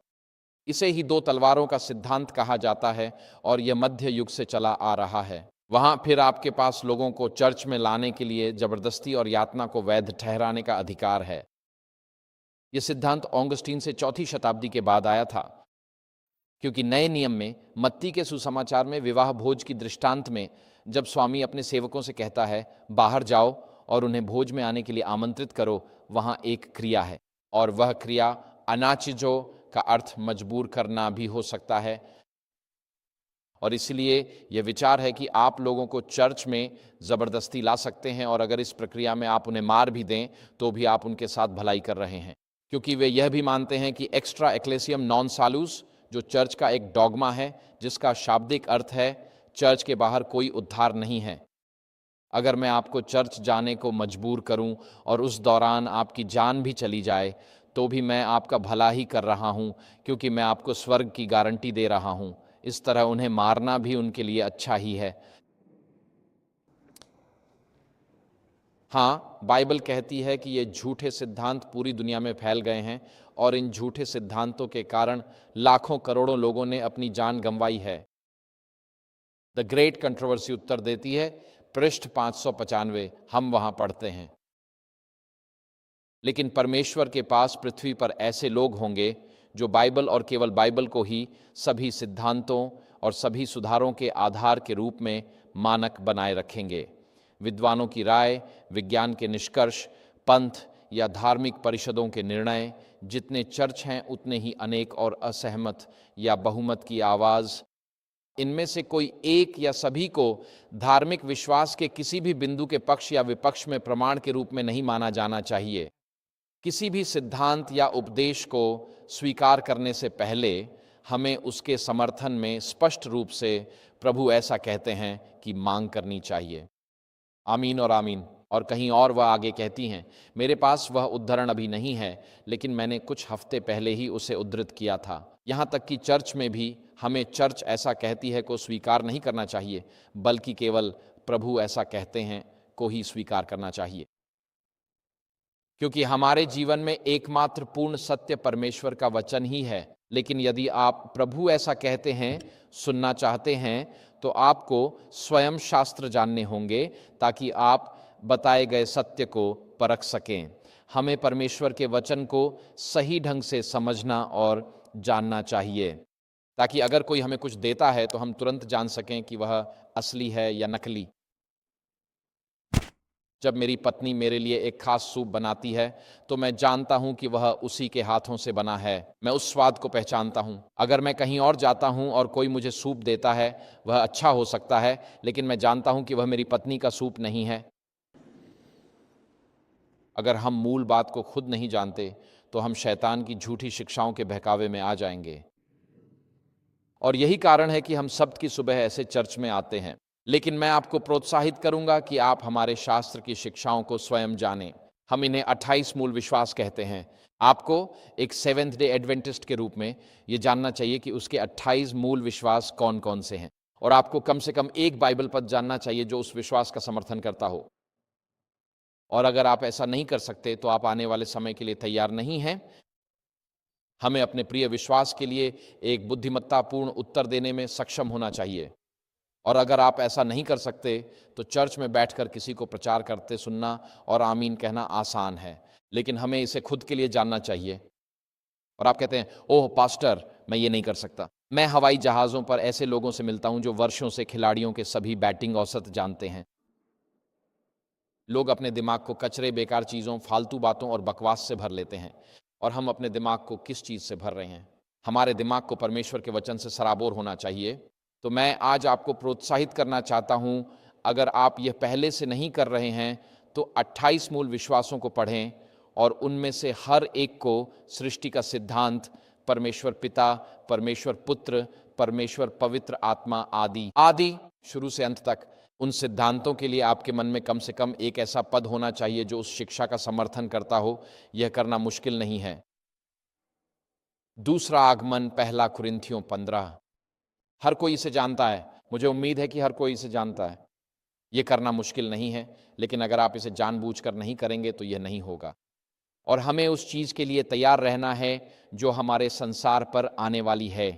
Speaker 1: इसे ही दो तलवारों का सिद्धांत कहा जाता है और यह मध्य युग से चला आ रहा है। वहां फिर आपके पास लोगों को चर्च में लाने के लिए जबरदस्ती और यातना को वैध ठहराने का अधिकार है। यह सिद्धांत ऑगस्टीन से 4वीं शताब्दी के बाद आया था, क्योंकि नए नियम में मत्ती के सुसमाचार में विवाह भोज की दृष्टांत में जब स्वामी अपने सेवकों से कहता है बाहर जाओ और उन्हें भोज में आने के लिए आमंत्रित करो, वहां एक क्रिया है और वह क्रिया अनाचिजो का अर्थ मजबूर करना भी हो सकता है। और इसलिए यह विचार है कि आप लोगों को चर्च में जबरदस्ती ला सकते हैं और अगर इस प्रक्रिया में आप उन्हें मार भी दें तो भी आप उनके साथ भलाई कर रहे हैं, क्योंकि वे यह भी मानते हैं कि एक्स्ट्रा एक्लेसियम नॉन सालूस, जो चर्च का एक डॉगमा है जिसका शाब्दिक अर्थ है चर्च के बाहर कोई उद्धार नहीं है। अगर मैं आपको चर्च जाने को मजबूर करूं और उस दौरान आपकी जान भी चली जाए तो भी मैं आपका भला ही कर रहा हूं, क्योंकि मैं आपको स्वर्ग की गारंटी दे रहा हूं। इस तरह उन्हें मारना भी उनके लिए अच्छा ही है। हाँ, बाइबल कहती है कि ये झूठे सिद्धांत पूरी दुनिया में फैल गए हैं और इन झूठे सिद्धांतों के कारण लाखों करोड़ों लोगों ने अपनी जान गंवाई है। द ग्रेट कंट्रोवर्सी उत्तर देती है, पृष्ठ 595, हम वहां पढ़ते हैं। लेकिन परमेश्वर के पास पृथ्वी पर ऐसे लोग होंगे जो बाइबल और केवल बाइबल को ही सभी सिद्धांतों और सभी सुधारों के आधार के रूप में मानक बनाए रखेंगे। विद्वानों की राय, विज्ञान के निष्कर्ष, पंथ या धार्मिक परिषदों के निर्णय, जितने चर्च हैं उतने ही अनेक और असहमत या बहुमत की आवाज़, इनमें से कोई एक या सभी को धार्मिक विश्वास के किसी भी बिंदु के पक्ष या विपक्ष में प्रमाण के रूप में नहीं माना जाना चाहिए। किसी भी सिद्धांत या उपदेश को स्वीकार करने से पहले हमें उसके समर्थन में स्पष्ट रूप से प्रभु ऐसा कहते हैं कि मांग करनी चाहिए। आमीन और आमीन। और कहीं और वह आगे कहती हैं, मेरे पास वह उद्धरण अभी नहीं है, लेकिन मैंने कुछ हफ्ते पहले ही उसे उद्धृत किया था। यहाँ तक कि चर्च में भी हमें चर्च ऐसा कहती है को स्वीकार नहीं करना चाहिए, बल्कि केवल प्रभु ऐसा कहते हैं को ही स्वीकार करना चाहिए, क्योंकि हमारे जीवन में एकमात्र पूर्ण सत्य परमेश्वर का वचन ही है। लेकिन यदि आप प्रभु ऐसा कहते हैं सुनना चाहते हैं तो आपको स्वयं शास्त्र जानने होंगे ताकि आप बताए गए सत्य को परख सकें। हमें परमेश्वर के वचन को सही ढंग से समझना और जानना चाहिए, ताकि अगर कोई हमें कुछ देता है तो हम तुरंत जान सकें कि वह असली है या नकली। जब मेरी पत्नी मेरे लिए एक खास सूप बनाती है तो मैं जानता हूं कि वह उसी के हाथों से बना है। मैं उस स्वाद को पहचानता हूं। अगर मैं कहीं और जाता हूं और कोई मुझे सूप देता है, वह अच्छा हो सकता है, लेकिन मैं जानता हूं कि वह मेरी पत्नी का सूप नहीं है। अगर हम मूल बात को खुद नहीं जानते तो हम शैतान की झूठी शिक्षाओं के बहकावे में आ जाएंगे। और यही कारण है कि हम सब्त की सुबह ऐसे चर्च में आते हैं। लेकिन मैं आपको प्रोत्साहित करूंगा कि आप हमारे शास्त्र की शिक्षाओं को स्वयं जानें। हम इन्हें 28 मूल विश्वास कहते हैं। आपको एक सेवेंथ डे एडवेंटिस्ट के रूप में ये जानना चाहिए कि उसके 28 मूल विश्वास कौन कौन से हैं, और आपको कम से कम एक बाइबल पद जानना चाहिए जो उस विश्वास का समर्थन करता हो। और अगर आप ऐसा नहीं कर सकते तो आप आने वाले समय के लिए तैयार नहीं हैं। हमें अपने प्रिय विश्वास के लिए एक बुद्धिमत्तापूर्ण उत्तर देने में सक्षम होना चाहिए। और अगर आप ऐसा नहीं कर सकते तो चर्च में बैठकर किसी को प्रचार करते सुनना और आमीन कहना आसान है, लेकिन हमें इसे खुद के लिए जानना चाहिए। और आप कहते हैं, ओह पास्टर, मैं ये नहीं कर सकता। मैं हवाई जहाज़ों पर ऐसे लोगों से मिलता हूं जो वर्षों से खिलाड़ियों के सभी बैटिंग औसत जानते हैं। लोग अपने दिमाग को कचरे, बेकार चीज़ों, फालतू बातों और बकवास से भर लेते हैं। और हम अपने दिमाग को किस चीज़ से भर रहे हैं? हमारे दिमाग को परमेश्वर के वचन से सराबोर होना चाहिए। तो मैं आज आपको प्रोत्साहित करना चाहता हूं, अगर आप यह पहले से नहीं कर रहे हैं तो 28 मूल विश्वासों को पढ़ें और उनमें से हर एक को सृष्टि का सिद्धांत, परमेश्वर पिता, परमेश्वर पुत्र, परमेश्वर पवित्र आत्मा आदि शुरू से अंत तक, उन सिद्धांतों के लिए आपके मन में कम से कम एक ऐसा पद होना चाहिए जो उस शिक्षा का समर्थन करता हो। यह करना मुश्किल नहीं है। दूसरा आगमन, पहला कुरिन्थियों 15। हर कोई इसे जानता है। मुझे उम्मीद है कि हर कोई इसे जानता है। यह करना मुश्किल नहीं है, लेकिन अगर आप इसे जानबूझकर नहीं करेंगे तो यह नहीं होगा। और हमें उस चीज़ के लिए तैयार रहना है जो हमारे संसार पर आने वाली है।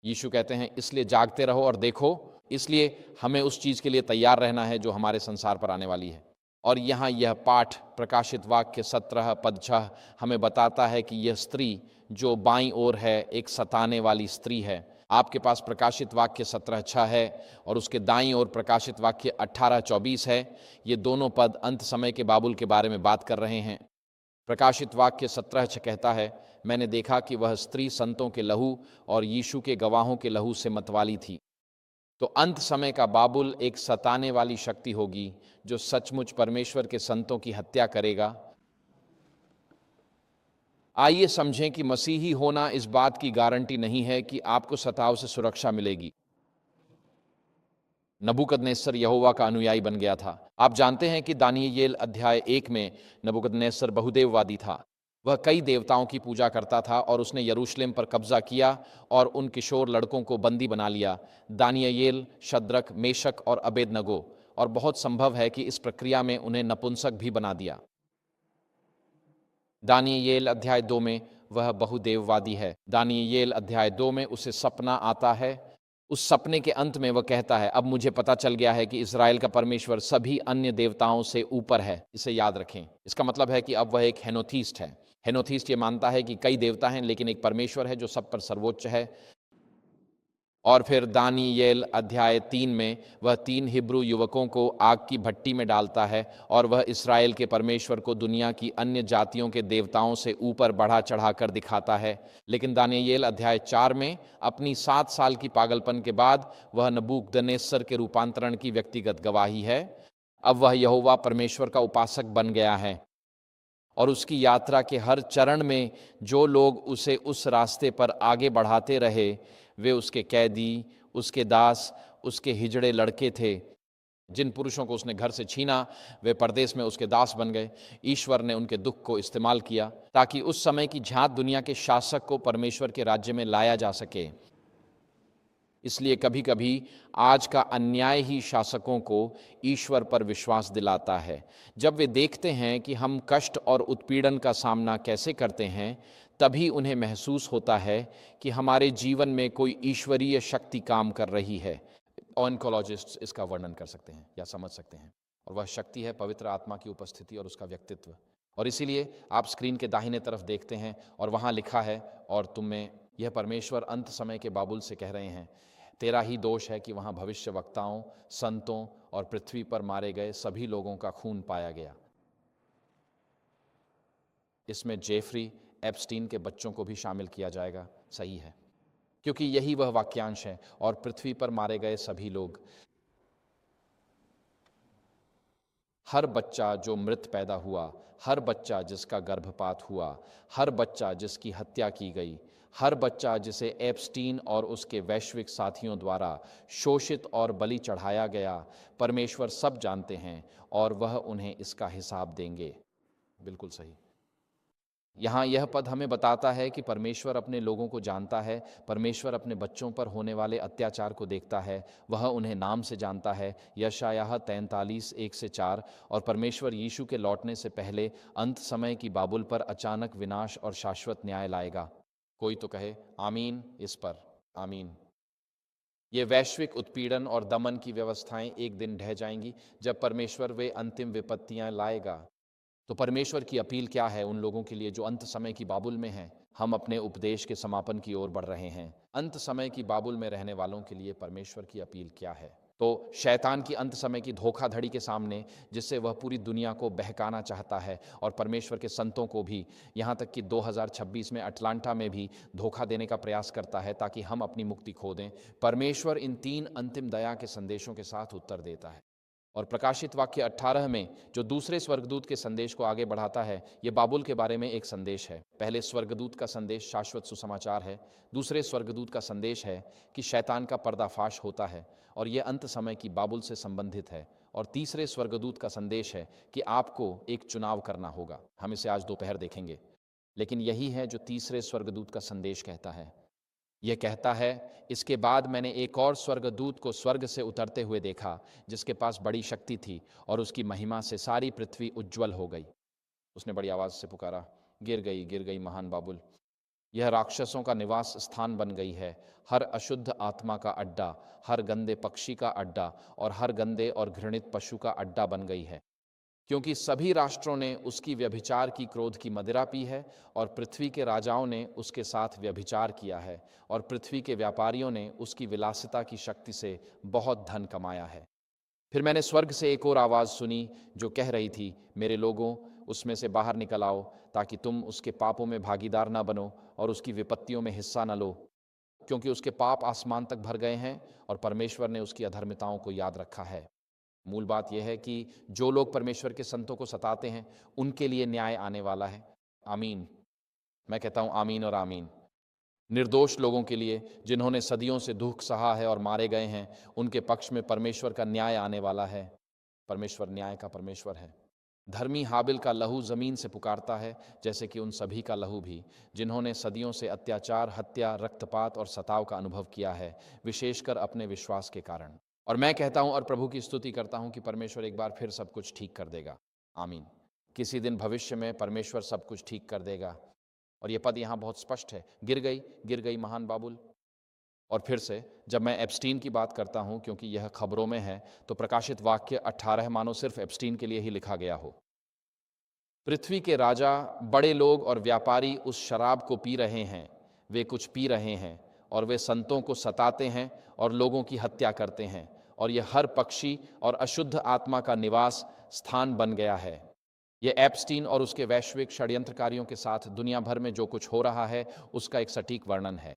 Speaker 1: यीशु कहते हैं, इसलिए जागते रहो और देखो। इसलिए हमें उस चीज़ के लिए तैयार रहना है जो हमारे संसार पर आने वाली है। और यहाँ यह पाठ प्रकाशित वाक्य 17 पद 6 हमें बताता है कि यह स्त्री जो बाईं ओर है एक सताने वाली स्त्री है। आपके पास प्रकाशित वाक्य 17:6 है और उसके दाईं ओर प्रकाशित वाक्य 18:24 है। ये दोनों पद अंत समय के बाबुल के बारे में बात कर रहे हैं। प्रकाशित वाक्य 17:6 कहता है, मैंने देखा कि वह स्त्री संतों के लहू और यीशु के गवाहों के लहू से मतवाली थी। तो अंत समय का बाबुल एक सताने वाली शक्ति होगी जो सचमुच परमेश्वर के संतों की हत्या करेगा। आइए समझें कि मसीही होना इस बात की गारंटी नहीं है कि आपको सताव से सुरक्षा मिलेगी। नबूकदनेस्सर यहोवा का अनुयायी बन गया था। आप जानते हैं कि दानियेल अध्याय 1 में नबूकदनेस्सर बहुदेववादी था। वह कई देवताओं की पूजा करता था और उसने यरूशलेम पर कब्जा किया और उन किशोर लड़कों को बंदी बना लिया, दानियेल, शद्रक, मेशक और अबेदनगो। और बहुत संभव है कि इस प्रक्रिया में उन्हें नपुंसक भी बना दिया। दानियेल अध्याय 2 में वह बहुदेववादी है। दानियेल अध्याय 2 में उसे सपना आता है। उस सपने के अंत में वह कहता है, अब मुझे पता चल गया है कि इज़राइल का परमेश्वर सभी अन्य देवताओं से ऊपर है। इसे याद रखें। इसका मतलब है कि अब वह एक हेनोथिस्ट है। हेनोथिस्ट ये मानता है कि कई देवता हैं लेकिन एक परमेश्वर है जो सब पर सर्वोच्च है। और फिर दानियेल अध्याय 3 में वह 3 हिब्रू युवकों को आग की भट्टी में डालता है और वह इस्राएल के परमेश्वर को दुनिया की अन्य जातियों के देवताओं से ऊपर बढ़ा चढ़ाकर दिखाता है। लेकिन दानियेल अध्याय 4 में अपनी 7 साल की पागलपन के बाद वह नबूकदनेस्सर के रूपांतरण की व्यक्तिगत गवाही है। अब वह यहोवा परमेश्वर का उपासक बन गया है और उसकी यात्रा के हर चरण में जो लोग उसे उस रास्ते पर आगे बढ़ाते रहे वे उसके कैदी, उसके दास, उसके हिजड़े लड़के थे। जिन पुरुषों को उसने घर से छीना वे परदेश में उसके दास बन गए। ईश्वर ने उनके दुख को इस्तेमाल किया ताकि उस समय की झांत दुनिया के शासक को परमेश्वर के राज्य में लाया जा सके। इसलिए कभी कभी आज का अन्याय ही शासकों को ईश्वर पर विश्वास दिलाता है। जब वे देखते हैं कि हम कष्ट और उत्पीड़न का सामना कैसे करते हैं, तभी उन्हें महसूस होता है कि हमारे जीवन में कोई ईश्वरीय शक्ति काम कर रही है। ऑन्कोलॉजिस्ट्स इसका वर्णन कर सकते हैं या समझ सकते हैं, और वह शक्ति है पवित्र आत्मा की उपस्थिति और उसका व्यक्तित्व। और इसीलिए आप स्क्रीन के दाहिने तरफ देखते हैं और वहाँ लिखा है, और तुम में यह परमेश्वर अंत समय के बाबुल से कह रहे हैं, तेरा ही दोष है कि वहाँ भविष्यवक्ताओं, संतों और पृथ्वी पर मारे गए सभी लोगों का खून पाया गया। इसमें जेफरी एप्स्टीन के बच्चों को भी शामिल किया जाएगा। सही है, क्योंकि यही वह वाक्यांश है, और पृथ्वी पर मारे गए सभी लोग। हर बच्चा जो मृत पैदा हुआ, हर बच्चा जिसका गर्भपात हुआ, हर बच्चा जिसकी हत्या की गई, हर बच्चा जिसे एप्स्टीन और उसके वैश्विक साथियों द्वारा शोषित और बलि चढ़ाया गया, परमेश्वर सब जानते हैं और वह उन्हें इसका हिसाब देंगे। बिल्कुल सही। यहाँ यह पद हमें बताता है कि परमेश्वर अपने लोगों को जानता है, परमेश्वर अपने बच्चों पर होने वाले अत्याचार को देखता है, वह उन्हें नाम से जानता है। यशायाह 43:1-4। और परमेश्वर यीशु के लौटने से पहले अंत समय की बाबुल पर अचानक विनाश और शाश्वत न्याय लाएगा। कोई तो कहे आमीन इस पर। आमीन। ये वैश्विक उत्पीड़न और दमन की व्यवस्थाएं एक दिन ढह जाएंगी जब परमेश्वर वे अंतिम विपत्तियां लाएगा। तो परमेश्वर की अपील क्या है उन लोगों के लिए जो अंत समय की बाबुल में हैं? हम अपने उपदेश के समापन की ओर बढ़ रहे हैं। अंत समय की बाबुल में रहने वालों के लिए परमेश्वर की अपील क्या है? तो शैतान की अंत समय की धोखाधड़ी के सामने, जिससे वह पूरी दुनिया को बहकाना चाहता है और परमेश्वर के संतों को भी, यहाँ तक कि 2026 में अटलांटा में भी धोखा देने का प्रयास करता है ताकि हम अपनी मुक्ति खो दें, परमेश्वर इन 3 अंतिम दया के संदेशों के साथ उत्तर देता है। और प्रकाशित वाक्य 18 में जो दूसरे स्वर्गदूत के संदेश को आगे बढ़ाता है, ये बाबुल के बारे में एक संदेश है। पहले स्वर्गदूत का संदेश शाश्वत सुसमाचार है, दूसरे स्वर्गदूत का संदेश है कि शैतान का पर्दाफाश होता है और ये अंत समय की बाबुल से संबंधित है, और तीसरे स्वर्गदूत का संदेश है कि आपको एक चुनाव करना होगा। हम इसे आज दोपहर देखेंगे, लेकिन यही है जो तीसरे स्वर्गदूत का संदेश कहता है। यह कहता है, इसके बाद मैंने एक और स्वर्गदूत को स्वर्ग से उतरते हुए देखा, जिसके पास बड़ी शक्ति थी और उसकी महिमा से सारी पृथ्वी उज्ज्वल हो गई। उसने बड़ी आवाज से पुकारा, गिर गई महान बाबुल। यह राक्षसों का निवास स्थान बन गई है, हर अशुद्ध आत्मा का अड्डा, हर गंदे पक्षी का अड्डा और हर गंदे और घृणित पशु का अड्डा बन गई है। क्योंकि सभी राष्ट्रों ने उसकी व्यभिचार की क्रोध की मदिरा पी है और पृथ्वी के राजाओं ने उसके साथ व्यभिचार किया है और पृथ्वी के व्यापारियों ने उसकी विलासिता की शक्ति से बहुत धन कमाया है। फिर मैंने स्वर्ग से एक और आवाज़ सुनी जो कह रही थी, मेरे लोगों, उसमें से बाहर निकल आओ ताकि तुम उसके पापों में भागीदार ना बनो और उसकी विपत्तियों में हिस्सा न लो, क्योंकि उसके पाप आसमान तक भर गए हैं और परमेश्वर ने उसकी अधर्मिताओं को याद रखा है। मूल बात यह है कि जो लोग परमेश्वर के संतों को सताते हैं उनके लिए न्याय आने वाला है। आमीन। मैं कहता हूं आमीन और आमीन। निर्दोष लोगों के लिए जिन्होंने सदियों से दुख सहा है और मारे गए हैं, उनके पक्ष में परमेश्वर का न्याय आने वाला है। परमेश्वर न्याय का परमेश्वर है। धर्मी हाबिल का लहू जमीन से पुकारता है, जैसे कि उन सभी का लहू भी जिन्होंने सदियों से अत्याचार, हत्या, रक्तपात और सताव का अनुभव किया है, विशेषकर अपने विश्वास के कारण। और मैं कहता हूं और प्रभु की स्तुति करता हूं कि परमेश्वर एक बार फिर सब कुछ ठीक कर देगा। आमीन। किसी दिन भविष्य में परमेश्वर सब कुछ ठीक कर देगा। और ये पद यहाँ बहुत स्पष्ट है, गिर गई महान बाबुल। और फिर से जब मैं एप्स्टीन की बात करता हूं, क्योंकि यह खबरों में है, तो प्रकाशित वाक्य 18 मानो सिर्फ एप्स्टीन के लिए ही लिखा गया हो। पृथ्वी के राजा, बड़े लोग और व्यापारी उस शराब को पी रहे हैं, वे कुछ पी रहे हैं और वे संतों को सताते हैं और लोगों की हत्या करते हैं, और यह हर पक्षी और अशुद्ध आत्मा का निवास स्थान बन गया है। यह एप्स्टीन और उसके वैश्विक षड्यंत्रकारियों के साथ दुनिया भर में जो कुछ हो रहा है उसका एक सटीक वर्णन है।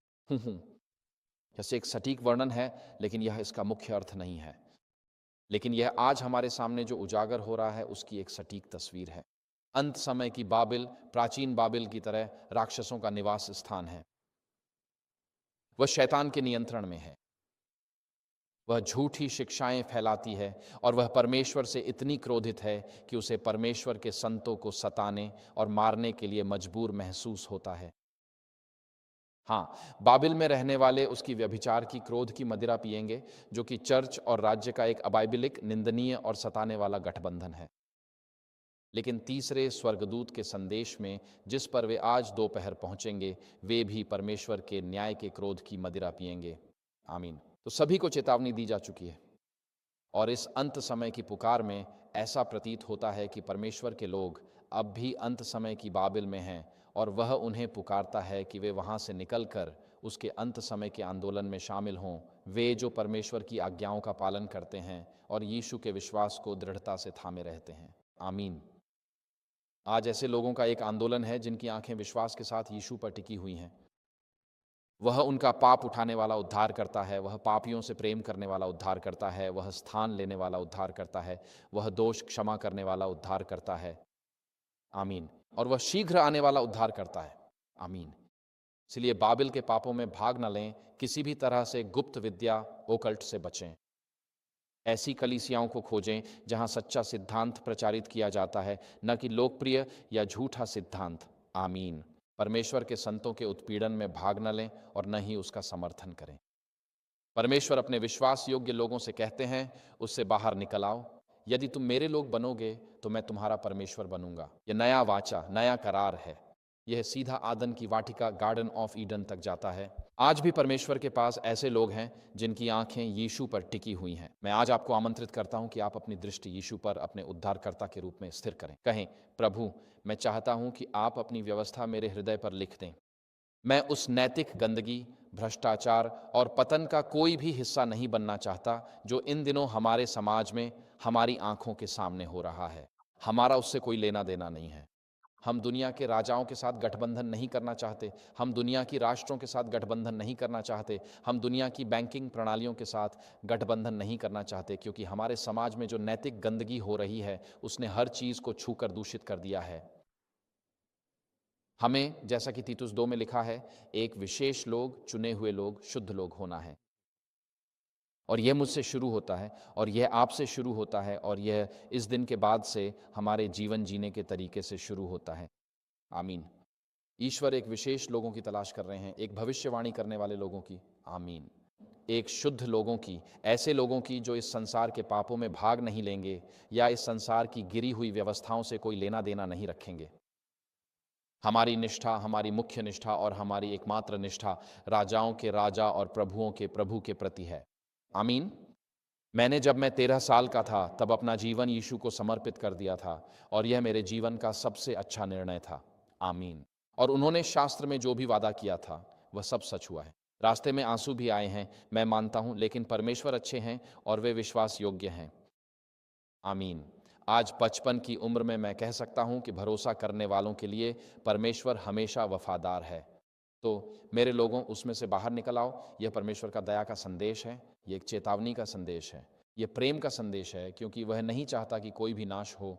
Speaker 1: जैसे एक सटीक वर्णन है, लेकिन यह इसका मुख्य अर्थ नहीं है। लेकिन यह आज हमारे सामने जो उजागर हो रहा है उसकी एक सटीक तस्वीर है। अंत समय की बाबिल प्राचीन बाबिल की तरह राक्षसों का निवास स्थान है। वह शैतान के नियंत्रण में है, वह झूठी शिक्षाएं फैलाती है और वह परमेश्वर से इतनी क्रोधित है कि उसे परमेश्वर के संतों को सताने और मारने के लिए मजबूर महसूस होता है। हाँ, बाबिल में रहने वाले उसकी व्यभिचार की क्रोध की मदिरा पिएंगे, जो कि चर्च और राज्य का एक अबाइबिलिक, निंदनीय और सताने वाला गठबंधन है। लेकिन तीसरे स्वर्गदूत के संदेश में जिस पर वे आज दोपहर पहुंचेंगे, वे भी परमेश्वर के न्याय के क्रोध की मदिरा पिएंगे। आमीन। तो सभी को चेतावनी दी जा चुकी है, और इस अंत समय की पुकार में ऐसा प्रतीत होता है कि परमेश्वर के लोग अब भी अंत समय की बाबिल में हैं, और वह उन्हें पुकारता है कि वे वहां से निकलकर उसके अंत समय के आंदोलन में शामिल हों, वे जो परमेश्वर की आज्ञाओं का पालन करते हैं और यीशु के विश्वास को दृढ़ता से थामे रहते हैं। आमीन। आज ऐसे लोगों का एक आंदोलन है जिनकी आंखें विश्वास के साथ यीशु पर टिकी हुई हैं। वह उनका पाप उठाने वाला उद्धार करता है, वह पापियों से प्रेम करने वाला उद्धार करता है, वह स्थान लेने वाला उद्धार करता है, वह दोष क्षमा करने वाला उद्धार करता है। आमीन। और वह शीघ्र आने वाला उद्धार करता है। आमीन। इसलिए बाबिल के पापों में भाग न लें, किसी भी तरह से गुप्त विद्या, ओकल्ट से बचें। ऐसी कलीसियाओं को खोजें जहां सच्चा सिद्धांत प्रचारित किया जाता है, न कि लोकप्रिय या झूठा सिद्धांत। आमीन। परमेश्वर के संतों के उत्पीड़न में भाग न लें और न ही उसका समर्थन करें। परमेश्वर अपने विश्वास योग्य लोगों से कहते हैं, उससे बाहर निकल आओ। यदि तुम मेरे लोग बनोगे तो मैं तुम्हारा परमेश्वर बनूंगा। यह नया वाचा, नया करार है। यह सीधा आदन की वाटिका, गार्डन ऑफ ईडन तक जाता है। आज भी परमेश्वर के पास ऐसे लोग हैं जिनकी आंखें यीशु पर टिकी हुई हैं। मैं आज आपको आमंत्रित करता हूं कि आप अपनी दृष्टि यीशु पर अपने उद्धारकर्ता के रूप में स्थिर करें। कहें, प्रभु, मैं चाहता हूं कि आप अपनी व्यवस्था मेरे हृदय पर लिख दें। मैं उस नैतिक गंदगी, भ्रष्टाचार और पतन का कोई भी हिस्सा नहीं बनना चाहता जो इन दिनों हमारे समाज में हमारी आंखों के सामने हो रहा है। हमारा उससे कोई लेना देना नहीं है। हम दुनिया के राजाओं के साथ गठबंधन नहीं करना चाहते। हम दुनिया की राष्ट्रों के साथ गठबंधन नहीं करना चाहते। हम दुनिया की बैंकिंग प्रणालियों के साथ गठबंधन नहीं करना चाहते, क्योंकि हमारे समाज में जो नैतिक गंदगी हो रही है उसने हर चीज़ को छूकर दूषित कर दिया है। हमें, जैसा कि तीतुस 2 में लिखा है, एक विशेष लोग, चुने हुए लोग, शुद्ध लोग होना है। और यह मुझसे शुरू होता है और यह आपसे शुरू होता है और यह इस दिन के बाद से हमारे जीवन जीने के तरीके से शुरू होता है। आमीन। ईश्वर एक विशेष लोगों की तलाश कर रहे हैं, एक भविष्यवाणी करने वाले लोगों की। आमीन। एक शुद्ध लोगों की, ऐसे लोगों की जो इस संसार के पापों में भाग नहीं लेंगे या इस संसार की गिरी हुई व्यवस्थाओं से कोई लेना देना नहीं रखेंगे। हमारी निष्ठा, हमारी मुख्य निष्ठा और हमारी एकमात्र निष्ठा राजाओं के राजा और प्रभुओं के प्रभु के प्रति है। आमीन। जब मैं 13 साल का था तब अपना जीवन यीशु को समर्पित कर दिया था और यह मेरे जीवन का सबसे अच्छा निर्णय था। आमीन। और उन्होंने शास्त्र में जो भी वादा किया था वह सब सच हुआ है। रास्ते में आंसू भी आए हैं, मैं मानता हूं, लेकिन परमेश्वर अच्छे हैं और वे विश्वास योग्य हैं। आमीन। आज 55 की उम्र में मैं कह सकता हूं कि भरोसा करने वालों के लिए परमेश्वर हमेशा वफादार है। तो मेरे लोगों, उसमें से बाहर निकल आओ। यह परमेश्वर का दया का संदेश है, यह एक चेतावनी का संदेश है, यह प्रेम का संदेश है, क्योंकि वह नहीं चाहता कि कोई भी नाश हो।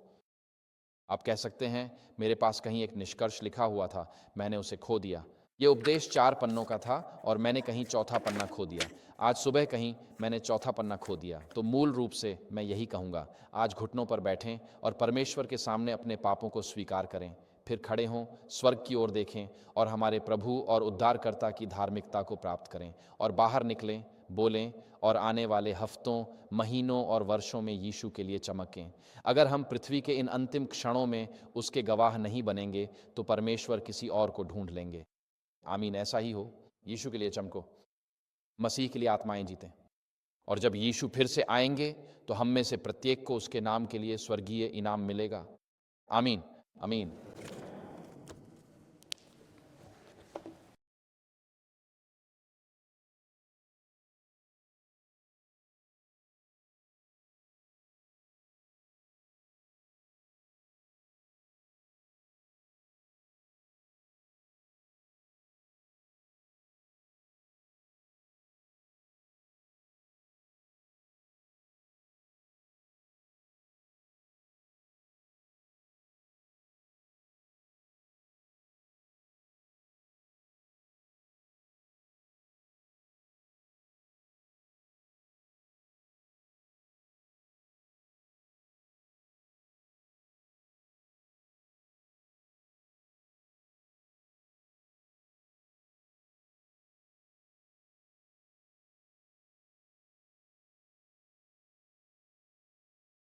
Speaker 1: आप कह सकते हैं, मेरे पास कहीं एक निष्कर्ष लिखा हुआ था, मैंने उसे खो दिया। ये उपदेश 4 पन्नों का था और मैंने कहीं चौथा पन्ना खो दिया। आज सुबह कहीं मैंने चौथा पन्ना खो दिया। तो मूल रूप से मैं यही कहूँगा, आज घुटनों पर बैठें और परमेश्वर के सामने अपने पापों को स्वीकार करें। फिर खड़े हों, स्वर्ग की ओर देखें और हमारे प्रभु और उद्धारकर्ता की धार्मिकता को प्राप्त करें और बाहर निकलें, बोलें और आने वाले हफ्तों, महीनों और वर्षों में यीशु के लिए चमकें। अगर हम पृथ्वी के इन अंतिम क्षणों में उसके गवाह नहीं बनेंगे तो परमेश्वर किसी और को ढूंढ लेंगे। आमीन। ऐसा ही हो। यीशु के लिए चमको, मसीह के लिए आत्माएं जीतें। और जब यीशु फिर से आएंगे तो हम में से प्रत्येक को उसके नाम के लिए स्वर्गीय इनाम मिलेगा। आमीन। आमीन।